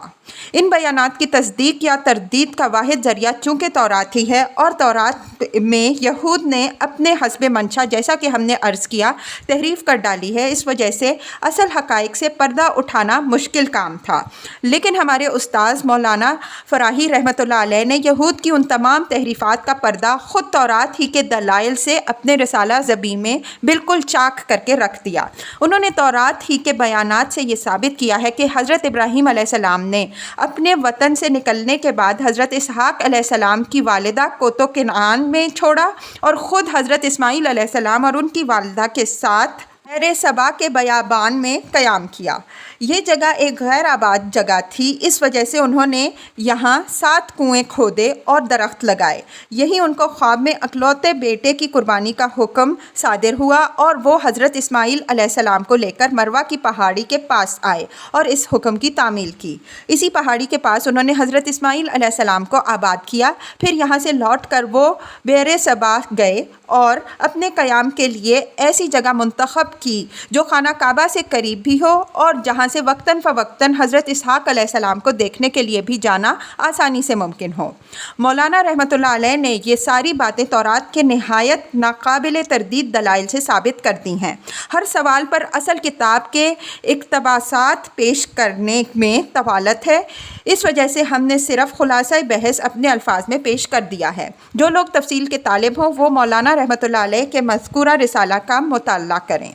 ان بیانات کی تصدیق یا تردید کا واحد ذریعہ چونکہ تورات ہی ہے، اور تورات میں یہود نے اپنے حسب منشا، جیسا کہ ہم نے عرض کیا، تحریف کر ڈالی ہے، اس وجہ سے اصل حقائق سے پردہ اٹھانا مشکل کام تھا۔ لیکن ہمارے استاذ مولانا فراہی رحمۃ اللہ علیہ نے یہود کی ان تمام تحریفات کا پردہ خود تورات ہی کے دلائل سے اپنے رسالہ ذبیح میں بالکل چاک کر کے رکھ دیا۔ انہوں نے تورات ہی کے بیانات سے یہ ثابت کیا ہے کہ حضرت ابراہیم علیہ السلام نے اپنے وطن سے نکلنے کے بعد حضرت اسحاق علیہ السلام کی والدہ کو تو کنعان میں چھوڑا اور خود حضرت اسماعیل علیہ السلام اور ان کی والدہ کے ساتھ غیر سبا کے بیابان میں قیام کیا۔ یہ جگہ ایک غیر آباد جگہ تھی، اس وجہ سے انہوں نے یہاں 7 کنویں کھودے اور درخت لگائے۔ یہی ان کو خواب میں اکلوتے بیٹے کی قربانی کا حکم صادر ہوا اور وہ حضرت اسماعیل علیہ السلام کو لے کر مروہ کی پہاڑی کے پاس آئے اور اس حکم کی تعمیل کی۔ اسی پہاڑی کے پاس انہوں نے حضرت اسماعیل علیہ السلام کو آباد کیا، پھر یہاں سے لوٹ کر وہ بیر سبا گئے اور اپنے قیام کے لیے ایسی جگہ منتخب کی جو خانہ کعبہ سے قریب بھی ہو اور جہاں سے وقتاً فوقتاً حضرت اسحاق علیہ السلام کو دیکھنے کے لیے بھی جانا آسانی سے ممکن ہو۔ مولانا رحمۃ اللہ علیہ نے یہ ساری باتیں تورات کے نہایت ناقابل تردید دلائل سے ثابت کر دی ہیں۔ ہر سوال پر اصل کتاب کے اقتباسات پیش کرنے میں طوالت ہے، اس وجہ سے ہم نے صرف خلاصہ بحث اپنے الفاظ میں پیش کر دیا ہے۔ جو لوگ تفصیل کے طالب ہوں وہ مولانا رحمۃ اللہ علیہ کے مذکورہ رسالہ کا مطالعہ کریں۔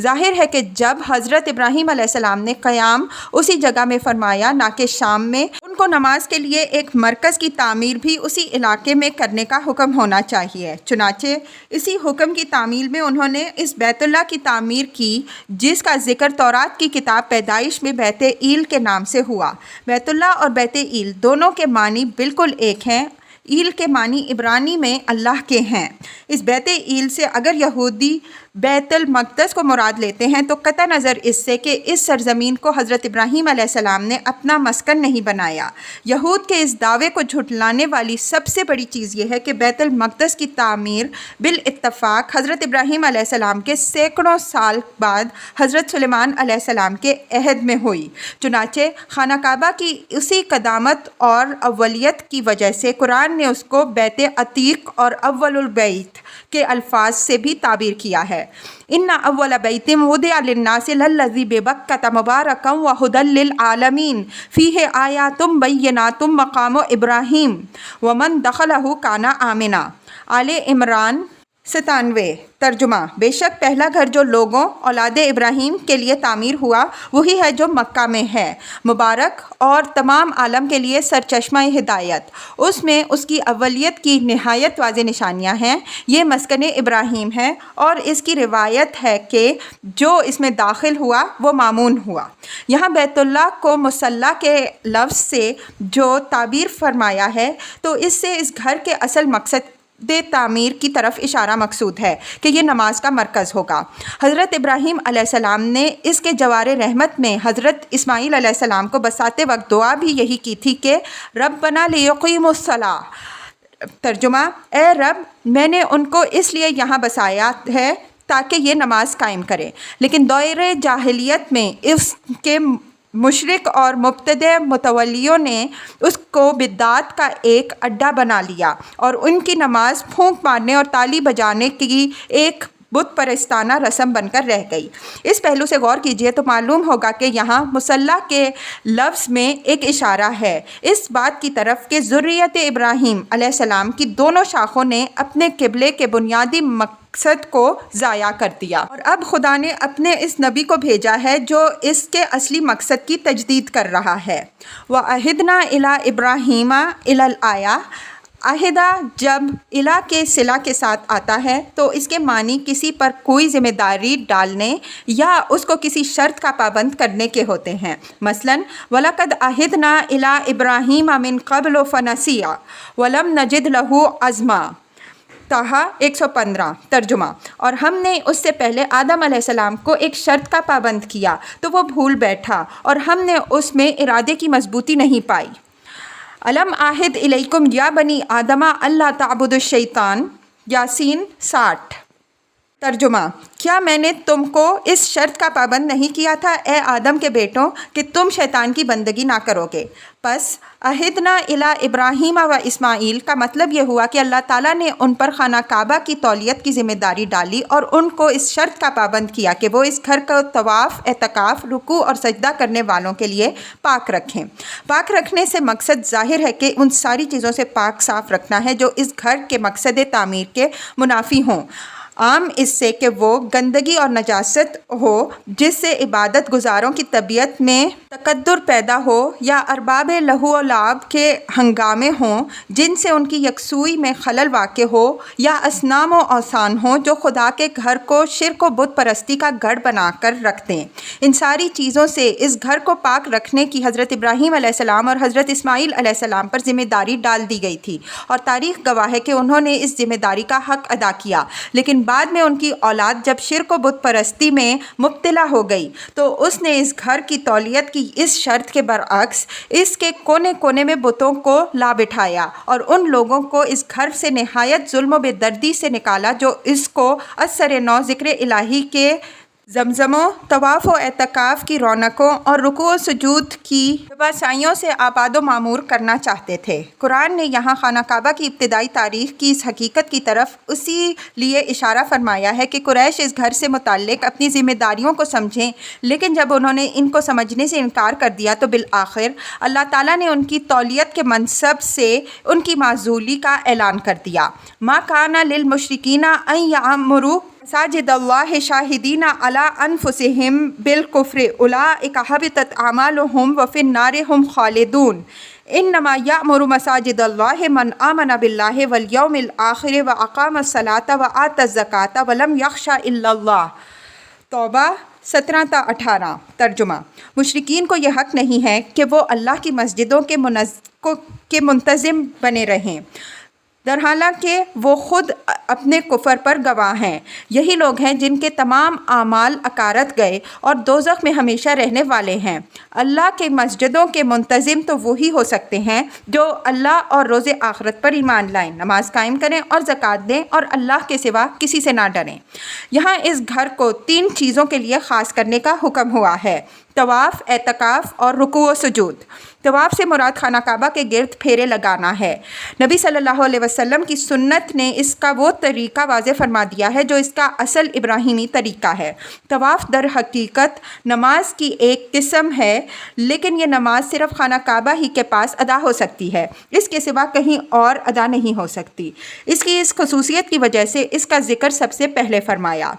ظاہر ہے کہ جب حضرت ابراہیم علیہ السلام نے قیام اسی جگہ میں فرمایا، نہ کہ شام میں، ان کو نماز کے لیے ایک مرکز کی تعمیر بھی اسی علاقے میں کرنے کا حکم ہونا چاہیے۔ چنانچہ اسی حکم کی تعمیل میں انہوں نے اس بیت اللہ کی تعمیر کی جس کا ذکر تورات کی کتاب پیدائش میں بیت ایل کے نام سے ہوا۔ بیت اللہ اور بیت ایل دونوں کے معنی بالکل ایک ہیں۔ ایل کے معنی عبرانی میں اللہ کے ہیں۔ اس بیت ایل سے اگر یہودی بیت المقدس کو مراد لیتے ہیں تو قطع نظر اس سے کہ اس سرزمین کو حضرت ابراہیم علیہ السلام نے اپنا مسکن نہیں بنایا۔ یہود کے اس دعوے کو جھٹلانے والی سب سے بڑی چیز یہ ہے کہ بیت المقدس کی تعمیر بالاتفاق حضرت ابراہیم علیہ السلام کے سینکڑوں سال بعد حضرت سلیمان علیہ السلام کے عہد میں ہوئی۔ چنانچہ خانہ کعبہ کی اسی قدامت اور اولیت کی وجہ سے قرآن نے اس کو بیت عتیق اور اول البیت کے الفاظ سے بھی تعبیر کیا ہے۔ ان اول بیت وضع للناس للذی ببکۃ مبارکا وہدی للعالمین فیہ آیات بینات مقام ابراہیم ومن دخلہ کان آمنا۔ آل عمران 97۔ ترجمہ: بے شک پہلا گھر جو لوگوں اولاد ابراہیم کے لیے تعمیر ہوا وہی ہے جو مکہ میں ہے، مبارک اور تمام عالم کے لیے سرچشمہ ہدایت۔ اس میں اس کی اولیت کی نہایت واضح نشانیاں ہیں۔ یہ مسکن ابراہیم ہے اور اس کی روایت ہے کہ جو اس میں داخل ہوا وہ مامون ہوا۔ یہاں بیت اللہ کو مصلی کے لفظ سے جو تعبیر فرمایا ہے تو اس سے اس گھر کے اصل مقصد تعمیر کی طرف اشارہ مقصود ہے کہ یہ نماز کا مرکز ہوگا۔ حضرت ابراہیم علیہ السلام نے اس کے جوار رحمت میں حضرت اسماعیل علیہ السلام کو بساتے وقت دعا بھی یہی کی تھی کہ ربنا لیقیموا الصلاۃ۔ ترجمہ: اے رب، میں نے ان کو اس لیے یہاں بسایا ہے تاکہ یہ نماز قائم کریں، لیکن دور جاہلیت میں اس کے مشرک اور مبتدع متولیوں نے اس کو بدعت کا ایک اڈا بنا لیا اور ان کی نماز پھونک مارنے اور تالی بجانے کی ایک بت پرستانہ رسم بن کر رہ گئی۔ اس پہلو سے غور کیجئے تو معلوم ہوگا کہ یہاں مصلی کے لفظ میں ایک اشارہ ہے اس بات کی طرف کہ ذریت ابراہیم علیہ السلام کی دونوں شاخوں نے اپنے قبلے کے بنیادی مقصد کو ضائع کر دیا، اور اب خدا نے اپنے اس نبی کو بھیجا ہے جو اس کے اصلی مقصد کی تجدید کر رہا ہے۔ وَعَهِدْنَا إِلَىٰ إِبْرَاهِيمَ إِلَى الْآيَةِ۔ عہدہ جب الہ کے صلہ کے ساتھ آتا ہے تو اس کے معنی کسی پر کوئی ذمہ داری ڈالنے یا اس کو کسی شرط کا پابند کرنے کے ہوتے ہیں۔ مثلاً وَلَقَدْ عَهِدْنَا إِلَىٰ إِبْرَاهِيمَ مِن قَبْلُ فَنَسِيَ وَلَمْ نَجِدْ لَهُ عَزْمًا۔ طٰہٰ 115۔ ترجمہ: اور ہم نے اس سے پہلے آدم علیہ السلام کو ایک شرط کا پابند کیا تو وہ بھول بیٹھا اور ہم نے اس میں ارادے کی مضبوطی نہیں پائی۔ الم عہد الیکم یا بنی آدم اللہ تعبدوا الشیطان۔ یاسین 60۔ ترجمہ: کیا میں نے تم کو اس شرط کا پابند نہیں کیا تھا اے آدم کے بیٹوں کہ تم شیطان کی بندگی نہ کرو گے؟ پس عہدنا الی ابراہیم و اسماعیل کا مطلب یہ ہوا کہ اللہ تعالیٰ نے ان پر خانہ کعبہ کی تولیت کی ذمہ داری ڈالی اور ان کو اس شرط کا پابند کیا کہ وہ اس گھر کو طواف، اعتکاف، رکوع اور سجدہ کرنے والوں کے لیے پاک رکھیں۔ پاک رکھنے سے مقصد ظاہر ہے کہ ان ساری چیزوں سے پاک صاف رکھنا ہے جو اس گھر کے مقصد تعمیر کے منافی ہوں، عام اس سے کہ وہ گندگی اور نجاست ہو جس سے عبادت گزاروں کی طبیعت میں تقدر پیدا ہو، یا ارباب لہو و لعب کے ہنگامے ہوں جن سے ان کی یکسوئی میں خلل واقع ہو، یا اصنام و اوثان ہوں جو خدا کے گھر کو شرک و بت پرستی کا گڑھ بنا کر رکھ دیں۔ ان ساری چیزوں سے اس گھر کو پاک رکھنے کی حضرت ابراہیم علیہ السلام اور حضرت اسماعیل علیہ السلام پر ذمہ داری ڈال دی گئی تھی، اور تاریخ گواہ ہے کہ انہوں نے اس ذمہ داری کا حق ادا کیا، لیکن بعد میں ان کی اولاد جب شرک و بت پرستی میں مبتلا ہو گئی تو اس نے اس گھر کی تولیت کی اس شرط کے برعکس اس کے کونے کونے میں بتوں کو لا بٹھایا اور ان لوگوں کو اس گھر سے نہایت ظلم و بے دردی سے نکالا جو اس کو از سر نو ذکر الہی کے زمزموں، طواف و اعتکاف کی رونقوں اور رکوع و سجود کی بادشاہیوں سے آباد و معمور کرنا چاہتے تھے۔ قرآن نے یہاں خانہ کعبہ کی ابتدائی تاریخ کی اس حقیقت کی طرف اسی لیے اشارہ فرمایا ہے کہ قریش اس گھر سے متعلق اپنی ذمہ داریوں کو سمجھیں، لیکن جب انہوں نے ان کو سمجھنے سے انکار کر دیا تو بالآخر اللہ تعالیٰ نے ان کی تولیت کے منصب سے ان کی معزولی کا اعلان کر دیا۔ ما کان للمشرکین ان یعمروا مساجد اللہ شاہدین علی انفسہم بالکفر اولئک حبطت اعمالہم وفی النار ہم خالدون۔ انما یعمر مساجد اللہ من آمن باللہ والیوم الآخر واقام الصلاۃ وآتی الزکاۃ ولم یخش الا اللہ۔ توبہ 17-18۔ ترجمہ: مشرکین کو یہ حق نہیں ہے کہ وہ اللہ کی مسجدوں کے منتظم بنے رہیں درحالانکہ وہ خود اپنے کفر پر گواہ ہیں۔ یہی لوگ ہیں جن کے تمام اعمال اکارت گئے اور دوزخ میں ہمیشہ رہنے والے ہیں۔ اللہ کے مسجدوں کے منتظم تو وہی ہو سکتے ہیں جو اللہ اور روز آخرت پر ایمان لائیں، نماز قائم کریں اور زکوٰۃ دیں اور اللہ کے سوا کسی سے نہ ڈریں۔ یہاں اس گھر کو 3 چیزوں کے لیے خاص کرنے کا حکم ہوا ہے: طواف، اعتکاف اور رکوع و سجود۔ طواف سے مراد خانہ کعبہ کے گرد پھیرے لگانا ہے۔ نبی صلی اللہ علیہ وسلم کی سنت نے اس کا وہ طریقہ واضح فرما دیا ہے جو اس کا اصل ابراہیمی طریقہ ہے۔ طواف در حقیقت نماز کی ایک قسم ہے، لیکن یہ نماز صرف خانہ کعبہ ہی کے پاس ادا ہو سکتی ہے، اس کے سوا کہیں اور ادا نہیں ہو سکتی۔ اس کی اس خصوصیت کی وجہ سے اس کا ذکر سب سے پہلے فرمایا۔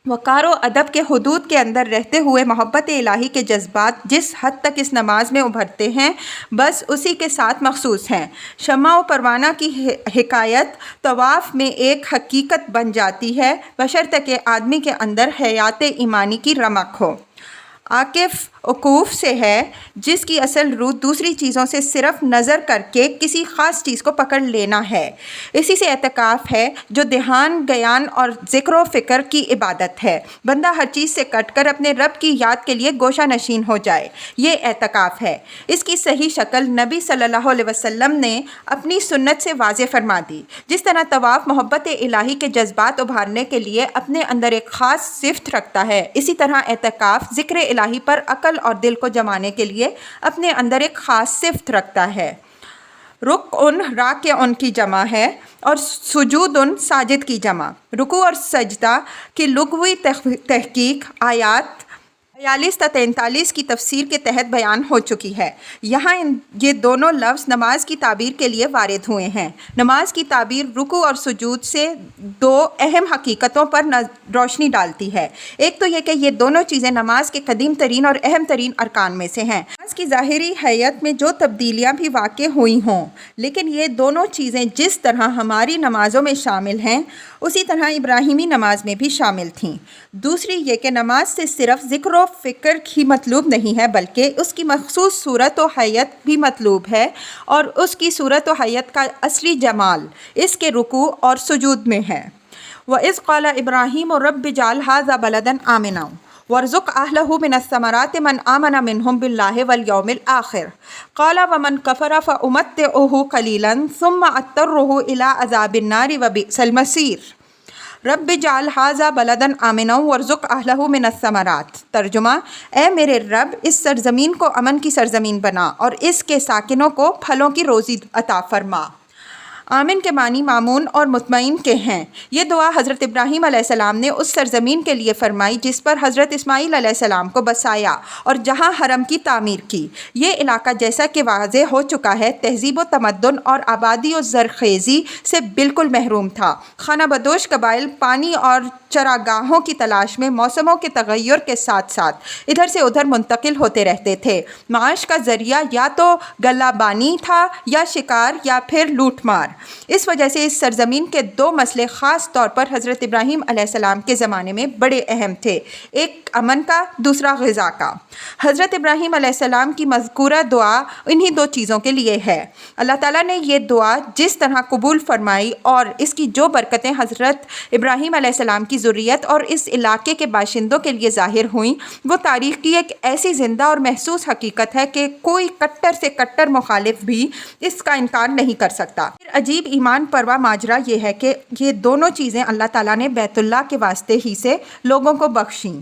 وقار و ادب کے حدود کے اندر رہتے ہوئے محبت الہی کے جذبات جس حد تک اس نماز میں ابھرتے ہیں بس اسی کے ساتھ مخصوص ہیں۔ شمع و پروانہ کی حکایت طواف میں ایک حقیقت بن جاتی ہے، بشرطیکہ کہ آدمی کے اندر حیات ایمانی کی رمق ہو۔ عاکف عکوف سے ہے، جس کی اصل روح دوسری چیزوں سے صرف نظر کر کے کسی خاص چیز کو پکڑ لینا ہے۔ اسی سے اعتکاف ہے جو دھیان، گیان اور ذکر و فکر کی عبادت ہے۔ بندہ ہر چیز سے کٹ کر اپنے رب کی یاد کے لیے گوشہ نشین ہو جائے، یہ اعتکاف ہے۔ اس کی صحیح شکل نبی صلی اللہ علیہ وسلم نے اپنی سنت سے واضح فرما دی۔ جس طرح طواف محبت الہی کے جذبات ابھارنے کے لیے اپنے اندر ایک خاص صفت رکھتا ہے، اسی طرح اعتکاف ذکر الہی پر عقل اور دل کو جمانے کے لیے اپنے اندر ایک خاص صفت رکھتا ہے۔ رکعن راکعن کی جمع ہے اور سجودن ساجد کی جمع۔ رکوع اور سجدہ کی لغوی تحقیق آیات 42 تا 43 کی تفسیر کے تحت بیان ہو چکی ہے۔ یہاں یہ دونوں لفظ نماز کی تعبیر کے لیے وارد ہوئے ہیں۔ نماز کی تعبیر رکوع اور سجود سے 2 اہم حقیقتوں پر روشنی ڈالتی ہے۔ ایک تو یہ کہ یہ دونوں چیزیں نماز کے قدیم ترین اور اہم ترین ارکان میں سے ہیں۔ نماز کی ظاہری حیت میں جو تبدیلیاں بھی واقع ہوئی ہوں، لیکن یہ دونوں چیزیں جس طرح ہماری نمازوں میں شامل ہیں اسی طرح ابراہیمی نماز میں بھی شامل تھیں۔ دوسری یہ کہ نماز سے صرف ذکر و فکر ہی مطلوب نہیں ہے بلکہ اس کی مخصوص صورت و حیت بھی مطلوب ہے، اور اس کی صورت و حیت کا اصلی جمال اس کے رکوع اور سجود میں ہے۔ وَإِذْ قَالَ إِبْرَاهِيمُ رَبِّ اجْعَلْ هَٰذَا بَلَدًا آمِنًا وَارْزُقْ أَهْلَهُ مِنَ الثَّمَرَاتِ مَنْ آمَنَ مِنْهُمْ بِاللَّهِ وَالْيَوْمِ الْآخِرِ قَالَ وَمَنْ كَفَرَ فَأُمَتِّعُهُ قَلِيلًا ثُمَّ أَضْطَرُّهُ إِلَىٰ عَذَابِ النَّارِ وَبِئْسَ الْمَصِيرُ۔ رب اجعل ھذا بلدا آمنا وارزق اہلہ من الثمرات۔ ترجمہ: اے میرے رب، اس سرزمین کو امن کی سرزمین بنا اور اس کے ساکنوں کو پھلوں کی روزی عطا فرما۔ آمن کے معنی مامون اور مطمئن کے ہیں۔ یہ دعا حضرت ابراہیم علیہ السلام نے اس سرزمین کے لیے فرمائی جس پر حضرت اسماعیل علیہ السلام کو بسایا اور جہاں حرم کی تعمیر کی۔ یہ علاقہ جیسا کہ واضح ہو چکا ہے تہذیب و تمدن اور آبادی و زرخیزی سے بالکل محروم تھا۔ خانہ بدوش قبائل پانی اور چراگاہوں کی تلاش میں موسموں کے تغیر کے ساتھ ساتھ ادھر سے ادھر منتقل ہوتے رہتے تھے۔ معاش کا ذریعہ یا تو غلہ بانی تھا یا شکار یا پھر لوٹ مار۔ اس وجہ سے اس سرزمین کے 2 مسئلے خاص طور پر حضرت ابراہیم علیہ السلام کے زمانے میں بڑے اہم تھے، ایک امن کا، دوسرا غذا کا۔ حضرت ابراہیم علیہ السلام کی مذکورہ دعا انہی 2 چیزوں کے لیے ہے۔ اللہ تعالیٰ نے یہ دعا جس طرح قبول فرمائی اور اس کی جو برکتیں حضرت ابراہیم علیہ السلام کی ذریت اور اس علاقے کے باشندوں کے لیے ظاہر ہوئیں، وہ تاریخ کی ایک ایسی زندہ اور محسوس حقیقت ہے کہ کوئی کٹر سے کٹر مخالف بھی اس کا انکار نہیں کر سکتا۔ پھر عجیب ایمان پروا ماجرا یہ ہے کہ یہ دونوں چیزیں اللہ تعالیٰ نے بیت اللہ کے واسطے ہی سے لوگوں کو بخشیں۔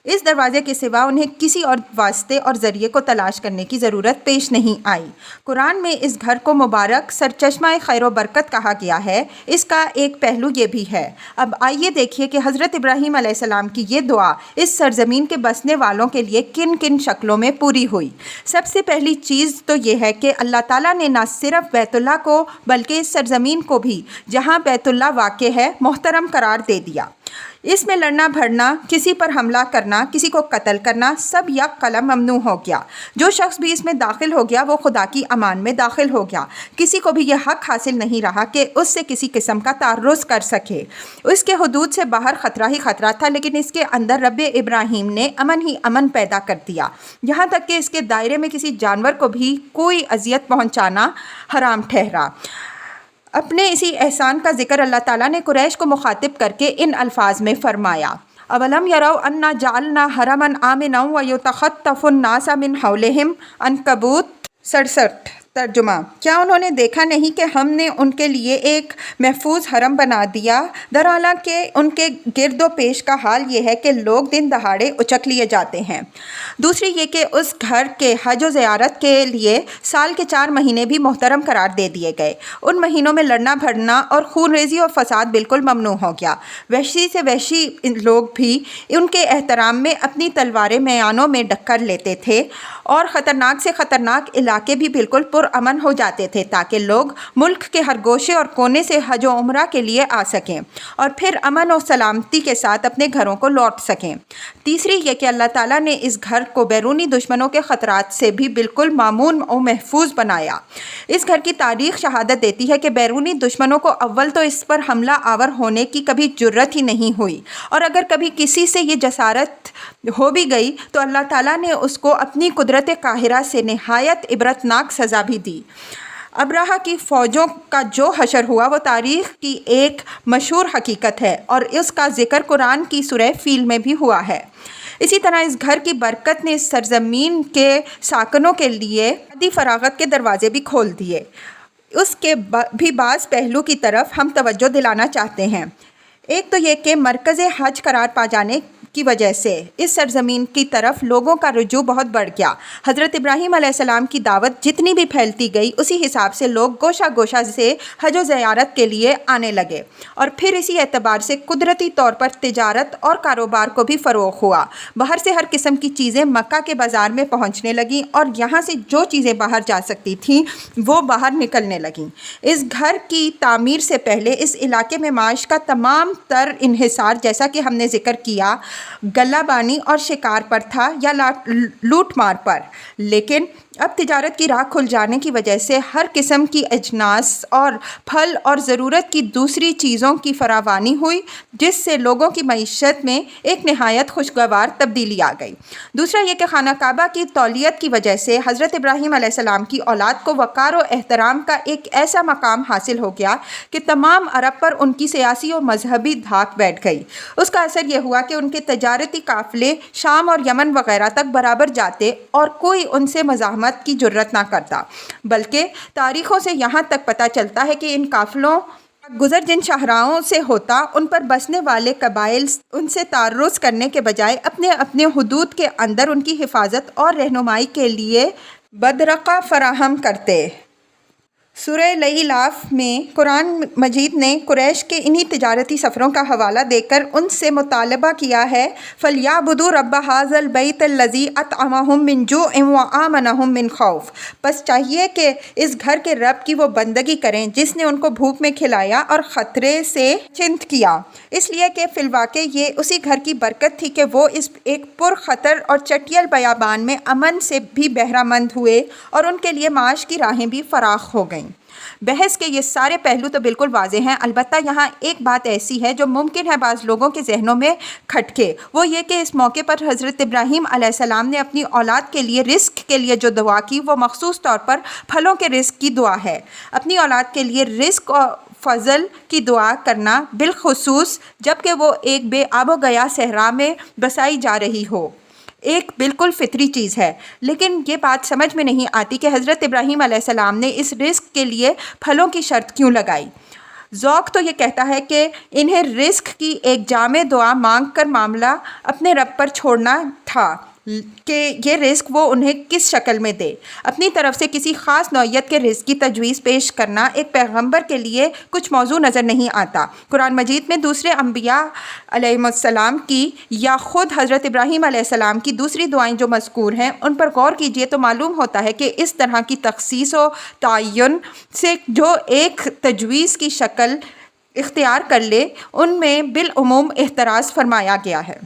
اس دروازے کے سوا انہیں کسی اور واسطے اور ذریعے کو تلاش کرنے کی ضرورت پیش نہیں آئی۔ قرآن میں اس گھر کو مبارک سرچشمہ خیر و برکت کہا گیا ہے۔ اس کا ایک پہلو یہ بھی ہے۔ اب آئیے دیکھیے کہ حضرت ابراہیم علیہ السلام کی یہ دعا اس سرزمین کے بسنے والوں کے لیے کن کن شکلوں میں پوری ہوئی۔ سب سے پہلی چیز تو یہ ہے کہ اللہ تعالیٰ نے نہ صرف بیت اللہ کو بلکہ اس سرزمین کو بھی جہاں بیت اللہ واقع ہے محترم قرار دے دیا۔ اس میں لڑنا بھڑنا، کسی پر حملہ کرنا، کسی کو قتل کرنا سب یک قلم ممنوع ہو گیا۔ جو شخص بھی اس میں داخل ہو گیا وہ خدا کی امان میں داخل ہو گیا۔ کسی کو بھی یہ حق حاصل نہیں رہا کہ اس سے کسی قسم کا تعرض کر سکے۔ اس کے حدود سے باہر خطرہ ہی خطرہ تھا، لیکن اس کے اندر رب ابراہیم نے امن ہی امن پیدا کر دیا، یہاں تک کہ اس کے دائرے میں کسی جانور کو بھی کوئی اذیت پہنچانا حرام ٹھہرا۔ اپنے اسی احسان کا ذکر اللہ تعالیٰ نے قریش کو مخاطب کر کے ان الفاظ میں فرمایا، اولم یروا انا جعلنا حرما آمنا ویتخطف الناس من حولہم، عنکبوت 67 ترجمہ، کیا انہوں نے دیکھا نہیں کہ ہم نے ان کے لیے ایک محفوظ حرم بنا دیا، حالانکہ ان کے گرد و پیش کا حال یہ ہے کہ لوگ دن دہاڑے اچک لیے جاتے ہیں۔ دوسری یہ کہ اس گھر کے حج و زیارت کے لیے سال کے 4 مہینے بھی محترم قرار دے دیے گئے۔ ان مہینوں میں لڑنا بھڑنا اور خون ریزی اور فساد بالکل ممنوع ہو گیا۔ وحشی سے وحشی لوگ بھی ان کے احترام میں اپنی تلواریں میانوں میں ڈک کر لیتے تھے، اور خطرناک سے خطرناک علاقے بھی بالکل پرامن ہو جاتے تھے تاکہ لوگ ملک کے ہر گوشے اور کونے سے حج و عمرہ کے لیے آ سکیں اور پھر امن و سلامتی کے ساتھ اپنے گھروں کو لوٹ سکیں۔ تیسری یہ کہ اللہ تعالیٰ نے اس گھر کو بیرونی دشمنوں کے خطرات سے بھی بالکل مامون و محفوظ بنایا۔ اس گھر کی تاریخ شہادت دیتی ہے کہ بیرونی دشمنوں کو اول تو اس پر حملہ آور ہونے کی کبھی جرت ہی نہیں ہوئی، اور اگر کبھی کسی سے یہ جسارت ہو بھی گئی تو اللہ تعالیٰ نے اس کو اپنی قدرت قاہرہ سے نہایت عبرتناک سزا بھی دی۔ ابراہہ کی فوجوں کا جو حشر ہوا وہ تاریخ کی ایک مشہور حقیقت ہے، اور اس کا ذکر قرآن کی سورہ فیل میں بھی ہوا ہے۔ اسی طرح اس گھر کی برکت نے اس سرزمین کے ساکنوں کے لیے ابدی فراغت کے دروازے بھی کھول دیے۔ اس کے بھی بعض پہلو کی طرف ہم توجہ دلانا چاہتے ہیں۔ ایک تو یہ کہ مرکز حج قرار پا جانے کی وجہ سے اس سرزمین کی طرف لوگوں کا رجوع بہت بڑھ گیا۔ حضرت ابراہیم علیہ السلام کی دعوت جتنی بھی پھیلتی گئی اسی حساب سے لوگ گوشہ گوشہ سے حج و زیارت کے لیے آنے لگے، اور پھر اسی اعتبار سے قدرتی طور پر تجارت اور کاروبار کو بھی فروغ ہوا۔ باہر سے ہر قسم کی چیزیں مکہ کے بازار میں پہنچنے لگیں، اور یہاں سے جو چیزیں باہر جا سکتی تھیں وہ باہر نکلنے لگیں۔ اس گھر کی تعمیر سے پہلے اس علاقے میں معاش کا تمام تر انحصار، جیسا کہ ہم نے ذکر کیا، گلہ بانی اور شکار پر تھا یا لوٹ مار پر، لیکن اب تجارت کی راہ کھل جانے کی وجہ سے ہر قسم کی اجناس اور پھل اور ضرورت کی دوسری چیزوں کی فراوانی ہوئی، جس سے لوگوں کی معیشت میں ایک نہایت خوشگوار تبدیلی آ گئی۔ دوسرا یہ کہ خانہ کعبہ کی تولیت کی وجہ سے حضرت ابراہیم علیہ السلام کی اولاد کو وقار و احترام کا ایک ایسا مقام حاصل ہو گیا کہ تمام عرب پر ان کی سیاسی و مذہبی دھاک بیٹھ گئی۔ اس کا اثر یہ ہوا کہ ان کے تجارتی قافلے شام اور یمن وغیرہ تک برابر جاتے اور کوئی ان سے مزاحمت کی جرت نہ کرتا، بلکہ تاریخوں سے یہاں تک پتہ چلتا ہے کہ ان قافلوں گزر جن شاہراہوں سے ہوتا ان پر بسنے والے قبائل ان سے تعرض کرنے کے بجائے اپنے اپنے حدود کے اندر ان کی حفاظت اور رہنمائی کے لیے بدرقہ فراہم کرتے۔ سورہ الإعراف میں قرآن مجید نے قریش کے انہی تجارتی سفروں کا حوالہ دے کر ان سے مطالبہ کیا ہے، فَلْيَعْبُدُوا رَبَّ هَٰذَا الْبَيْتِ الَّذِي أَطْعَمَهُم مِّن جُوعٍ وَآمَنَهُم مِّن خَوْفٍ، بس چاہیے کہ اس گھر کے رب کی وہ بندگی کریں جس نے ان کو بھوک میں کھلایا اور خطرے سے چنت کیا، اس لیے کہ فی الواقع یہ اسی گھر کی برکت تھی کہ وہ اس ایک پرخطر اور چٹیل بیابان میں امن سے بھی بہرہ مند ہوئے اور ان کے لیے معاش کی راہیں بھی فراخ ہو گئیں۔ بحث کے یہ سارے پہلو تو بالکل واضح ہیں، البتہ یہاں ایک بات ایسی ہے جو ممکن ہے بعض لوگوں کے ذہنوں میں کھٹکے، وہ یہ کہ اس موقع پر حضرت ابراہیم علیہ السلام نے اپنی اولاد کے لیے رزق کے لیے جو دعا کی وہ مخصوص طور پر پھلوں کے رزق کی دعا ہے۔ اپنی اولاد کے لیے رزق اور فضل کی دعا کرنا، بالخصوص جب کہ وہ ایک بے آب و گیا صحرا میں بسائی جا رہی ہو، ایک بالکل فطری چیز ہے، لیکن یہ بات سمجھ میں نہیں آتی کہ حضرت ابراہیم علیہ السلام نے اس رزق کے لیے پھلوں کی شرط کیوں لگائی۔ ذوق تو یہ کہتا ہے کہ انہیں رزق کی ایک جامع دعا مانگ کر معاملہ اپنے رب پر چھوڑنا تھا کہ یہ رزق وہ انہیں کس شکل میں دے۔ اپنی طرف سے کسی خاص نوعیت کے رزق کی تجویز پیش کرنا ایک پیغمبر کے لیے کچھ موضوع نظر نہیں آتا۔ قرآن مجید میں دوسرے انبیاء علیہم السلام کی یا خود حضرت ابراہیم علیہ السلام کی دوسری دعائیں جو مذکور ہیں ان پر غور کیجئے تو معلوم ہوتا ہے کہ اس طرح کی تخصیص و تعین سے جو ایک تجویز کی شکل اختیار کر لے ان میں بالعموم احتراز فرمایا گیا ہے۔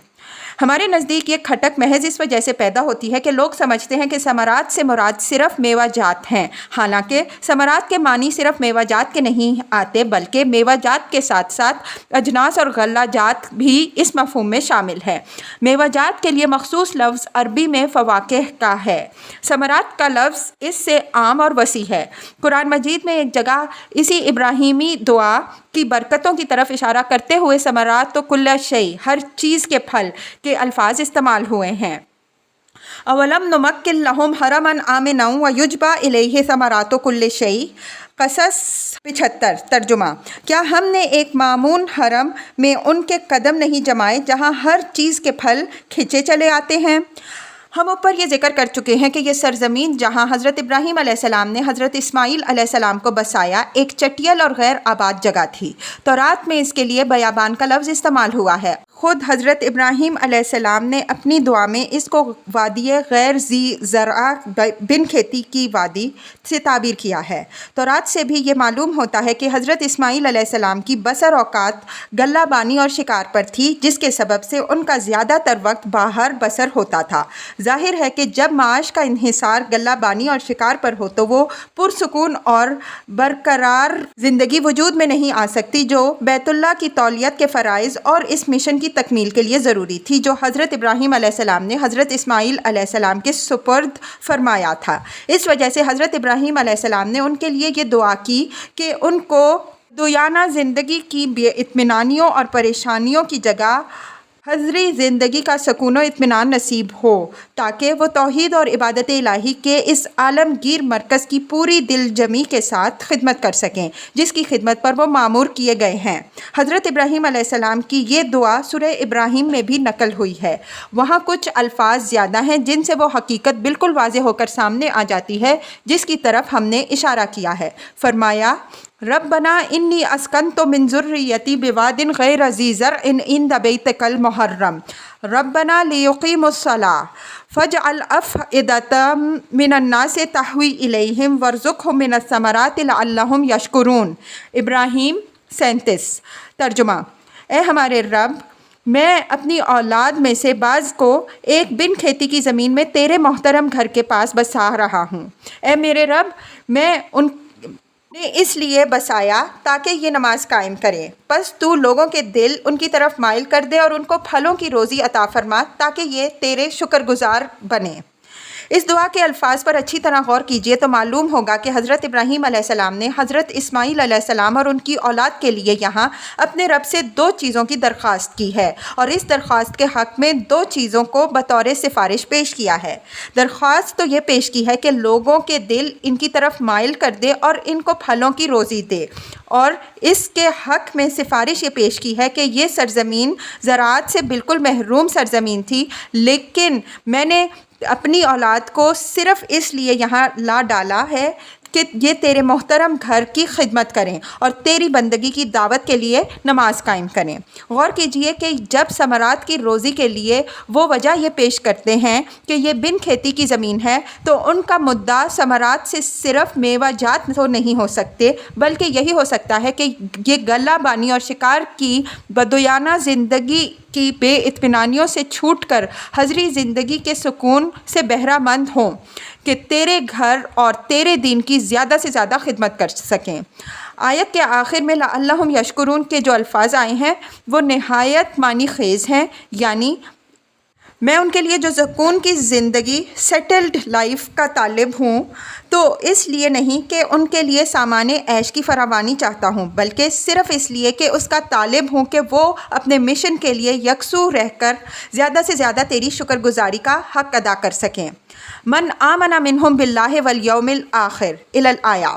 ہمارے نزدیک یہ کھٹک محض اس وجہ سے پیدا ہوتی ہے کہ لوگ سمجھتے ہیں کہ ثمرات سے مراد صرف میوہ جات ہیں، حالانکہ ثمرات کے معنی صرف میوہ جات کے نہیں آتے بلکہ میوہ جات کے ساتھ ساتھ اجناس اور غلہ جات بھی اس مفہوم میں شامل ہے۔ میوہ جات کے لیے مخصوص لفظ عربی میں فواکہ کا ہے۔ ثمرات کا لفظ اس سے عام اور وسیع ہے۔ قرآن مجید میں ایک جگہ اسی ابراہیمی دعا کی برکتوں کی طرف اشارہ کرتے ہوئے ثمرات تو کل شیء، ہر چیز کے پھل کے الفاظ استعمال ہوئے ہیں۔ اولم نمکن لہم حرما آمنا ویجبی الیہ ثمرات کل شیء، قصص 75۔ ترجمہ: کیا ہم نے ایک مامون حرم میں ان کے قدم نہیں جمائے جہاں ہر چیز کے پھل کھنچے چلے آتے ہیں؟ ہم اوپر یہ ذکر کر چکے ہیں کہ یہ سرزمین جہاں حضرت ابراہیم علیہ السلام نے حضرت اسماعیل علیہ السلام کو بسایا ایک چٹیل اور غیر آباد جگہ تھی۔ تورات میں اس کے لیے بیابان کا لفظ استعمال ہوا ہے۔ خود حضرت ابراہیم علیہ السلام نے اپنی دعا میں اس کو وادی غیر ذی زرع بن کھیتی کی وادی سے تعبیر کیا ہے۔ تورات سے بھی یہ معلوم ہوتا ہے کہ حضرت اسماعیل علیہ السلام کی بسر اوقات غلہ بانی اور شکار پر تھی، جس کے سبب سے ان کا زیادہ تر وقت باہر بسر ہوتا تھا۔ ظاہر ہے کہ جب معاش کا انحصار غلہ بانی اور شکار پر ہو تو وہ پرسکون اور برقرار زندگی وجود میں نہیں آ سکتی جو بیت اللہ کی تولیت کے فرائض اور اس مشن کی تکمیل کے لیے ضروری تھی جو حضرت ابراہیم علیہ السلام نے حضرت اسماعیل علیہ السلام کے سپرد فرمایا تھا۔ اس وجہ سے حضرت ابراہیم علیہ السلام نے ان کے لیے یہ دعا کی کہ ان کو دنیانا زندگی کی بے اطمینانیوں اور پریشانیوں کی جگہ حضری زندگی کا سکون و اطمینان نصیب ہو، تاکہ وہ توحید اور عبادت الہی کے اس عالمگیر مرکز کی پوری دل جمی کے ساتھ خدمت کر سکیں جس کی خدمت پر وہ مامور کیے گئے ہیں۔ حضرت ابراہیم علیہ السلام کی یہ دعا سورہ ابراہیم میں بھی نقل ہوئی ہے۔ وہاں کچھ الفاظ زیادہ ہیں جن سے وہ حقیقت بالکل واضح ہو کر سامنے آ جاتی ہے جس کی طرف ہم نے اشارہ کیا ہے۔ فرمایا: ربنا انی اسکنت من ذریتی بواد غیر ذی زرع عند بیتک المحرم ربنا لیقیموا الصلاۃ فاجعل افئدۃ من الناس تہوی الیہم وارزقہم من الثمرات لعلہم یشکرون۔ ابراہیم 37۔ ترجمہ: اے ہمارے رب، میں اپنی اولاد میں سے بعض کو ایک بن کھیتی کی زمین میں تیرے محترم گھر کے پاس بسا رہا ہوں۔ اے میرے رب، میں ان نے اس لیے بسایا تاکہ یہ نماز قائم کریں، پس تو لوگوں کے دل ان کی طرف مائل کر دے اور ان کو پھلوں کی روزی عطا فرما تاکہ یہ تیرے شکر گزار بنیں۔ اس دعا کے الفاظ پر اچھی طرح غور کیجئے تو معلوم ہوگا کہ حضرت ابراہیم علیہ السلام نے حضرت اسماعیل علیہ السلام اور ان کی اولاد کے لیے یہاں اپنے رب سے دو چیزوں کی درخواست کی ہے اور اس درخواست کے حق میں دو چیزوں کو بطور سفارش پیش کیا ہے۔ درخواست تو یہ پیش کی ہے کہ لوگوں کے دل ان کی طرف مائل کر دے اور ان کو پھلوں کی روزی دے، اور اس کے حق میں سفارش یہ پیش کی ہے کہ یہ سرزمین زراعت سے بالکل محروم سرزمین تھی، لیکن میں نے اپنی اولاد کو صرف اس لیے یہاں لا ڈالا ہے کہ یہ تیرے محترم گھر کی خدمت کریں اور تیری بندگی کی دعوت کے لیے نماز قائم کریں۔ غور کیجئے کہ جب ثمرات کی روزی کے لیے وہ وجہ یہ پیش کرتے ہیں کہ یہ بن کھیتی کی زمین ہے تو ان کا مدعا ثمرات سے صرف میوہ جات تو نہیں ہو سکتے بلکہ یہی ہو سکتا ہے کہ یہ غلہ بانی اور شکار کی بدویانہ زندگی کی بے اطمینانیوں سے چھوٹ کر حضری زندگی کے سکون سے بہرہ مند ہوں کہ تیرے گھر اور تیرے دین کی زیادہ سے زیادہ خدمت کر سکیں۔ آیت کے آخر میں لعلہم یشکرون کے جو الفاظ آئے ہیں وہ نہایت معنی خیز ہیں، یعنی میں ان کے لیے جو سکون کی زندگی سیٹلڈ لائف کا طالب ہوں تو اس لیے نہیں کہ ان کے لیے سامان عیش کی فراوانی چاہتا ہوں بلکہ صرف اس لیے کہ اس کا طالب ہوں کہ وہ اپنے مشن کے لیے یکسو رہ کر زیادہ سے زیادہ تیری شکر گزاری کا حق ادا کر سکیں۔ من آمن منہم باللہ والیوم الآخر الی الآیہ۔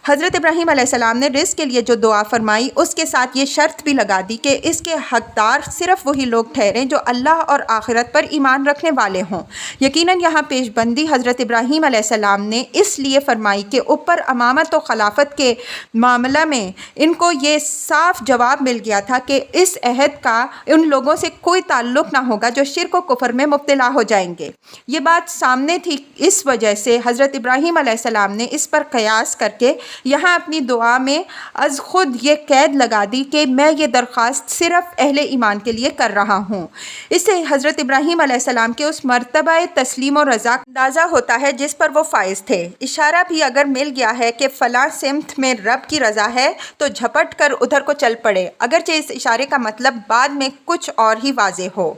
حضرت ابراہیم علیہ السلام نے رزق کے لیے جو دعا فرمائی اس کے ساتھ یہ شرط بھی لگا دی کہ اس کے حقدار صرف وہی لوگ ٹھہریں جو اللہ اور آخرت پر ایمان رکھنے والے ہوں۔ یقیناً یہاں پیش بندی حضرت ابراہیم علیہ السلام نے اس لیے فرمائی کہ اوپر امامت و خلافت کے معاملہ میں ان کو یہ صاف جواب مل گیا تھا کہ اس عہد کا ان لوگوں سے کوئی تعلق نہ ہوگا جو شرک و کفر میں مبتلا ہو جائیں گے۔ یہ بات سامنے تھی، اس وجہ سے حضرت ابراہیم علیہ السلام نے اس پر قیاس کر کے یہاں اپنی دعا میں از خود یہ قید لگا دی کہ میں یہ درخواست صرف اہل ایمان کے لیے کر رہا ہوں۔ اس سے حضرت ابراہیم علیہ السلام کے اس مرتبہ تسلیم و رضا کا اندازہ ہوتا ہے جس پر وہ فائز تھے۔ اشارہ بھی اگر مل گیا ہے کہ فلاں سمت میں رب کی رضا ہے تو جھپٹ کر ادھر کو چل پڑے، اگرچہ اس اشارے کا مطلب بعد میں کچھ اور ہی واضح ہو۔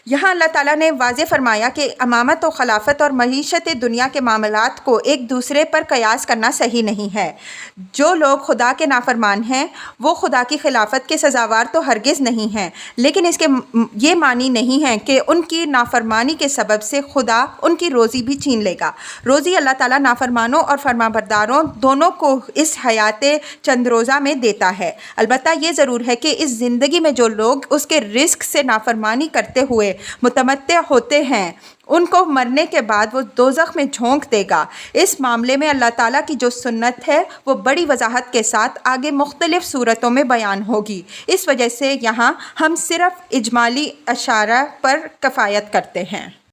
یہاں اللہ تعالیٰ نے واضح فرمایا کہ امامت و خلافت اور معیشت دنیا کے معاملات کو ایک دوسرے پر قیاس کرنا صحیح نہیں ہے۔ جو لوگ خدا کے نافرمان ہیں وہ خدا کی خلافت کے سزاوار تو ہرگز نہیں ہیں، لیکن اس کے یہ معنی نہیں ہے کہ ان کی نافرمانی کے سبب سے خدا ان کی روزی بھی چھین لے گا۔ روزی اللہ تعالیٰ نافرمانوں اور فرمانبرداروں دونوں کو اس حیات چند روزہ میں دیتا ہے۔ البتہ یہ ضرور ہے کہ اس زندگی میں جو لوگ اس کے رزق سے نافرمانی کرتے ہوئے متمتع ہوتے ہیں ان کو مرنے کے بعد وہ دوزخ میں جھونک دے گا۔ اس معاملے میں اللہ تعالیٰ کی جو سنت ہے وہ بڑی وضاحت کے ساتھ آگے مختلف صورتوں میں بیان ہوگی۔ اس وجہ سے یہاں ہم صرف اجمالی اشارہ پر کفایت کرتے ہیں۔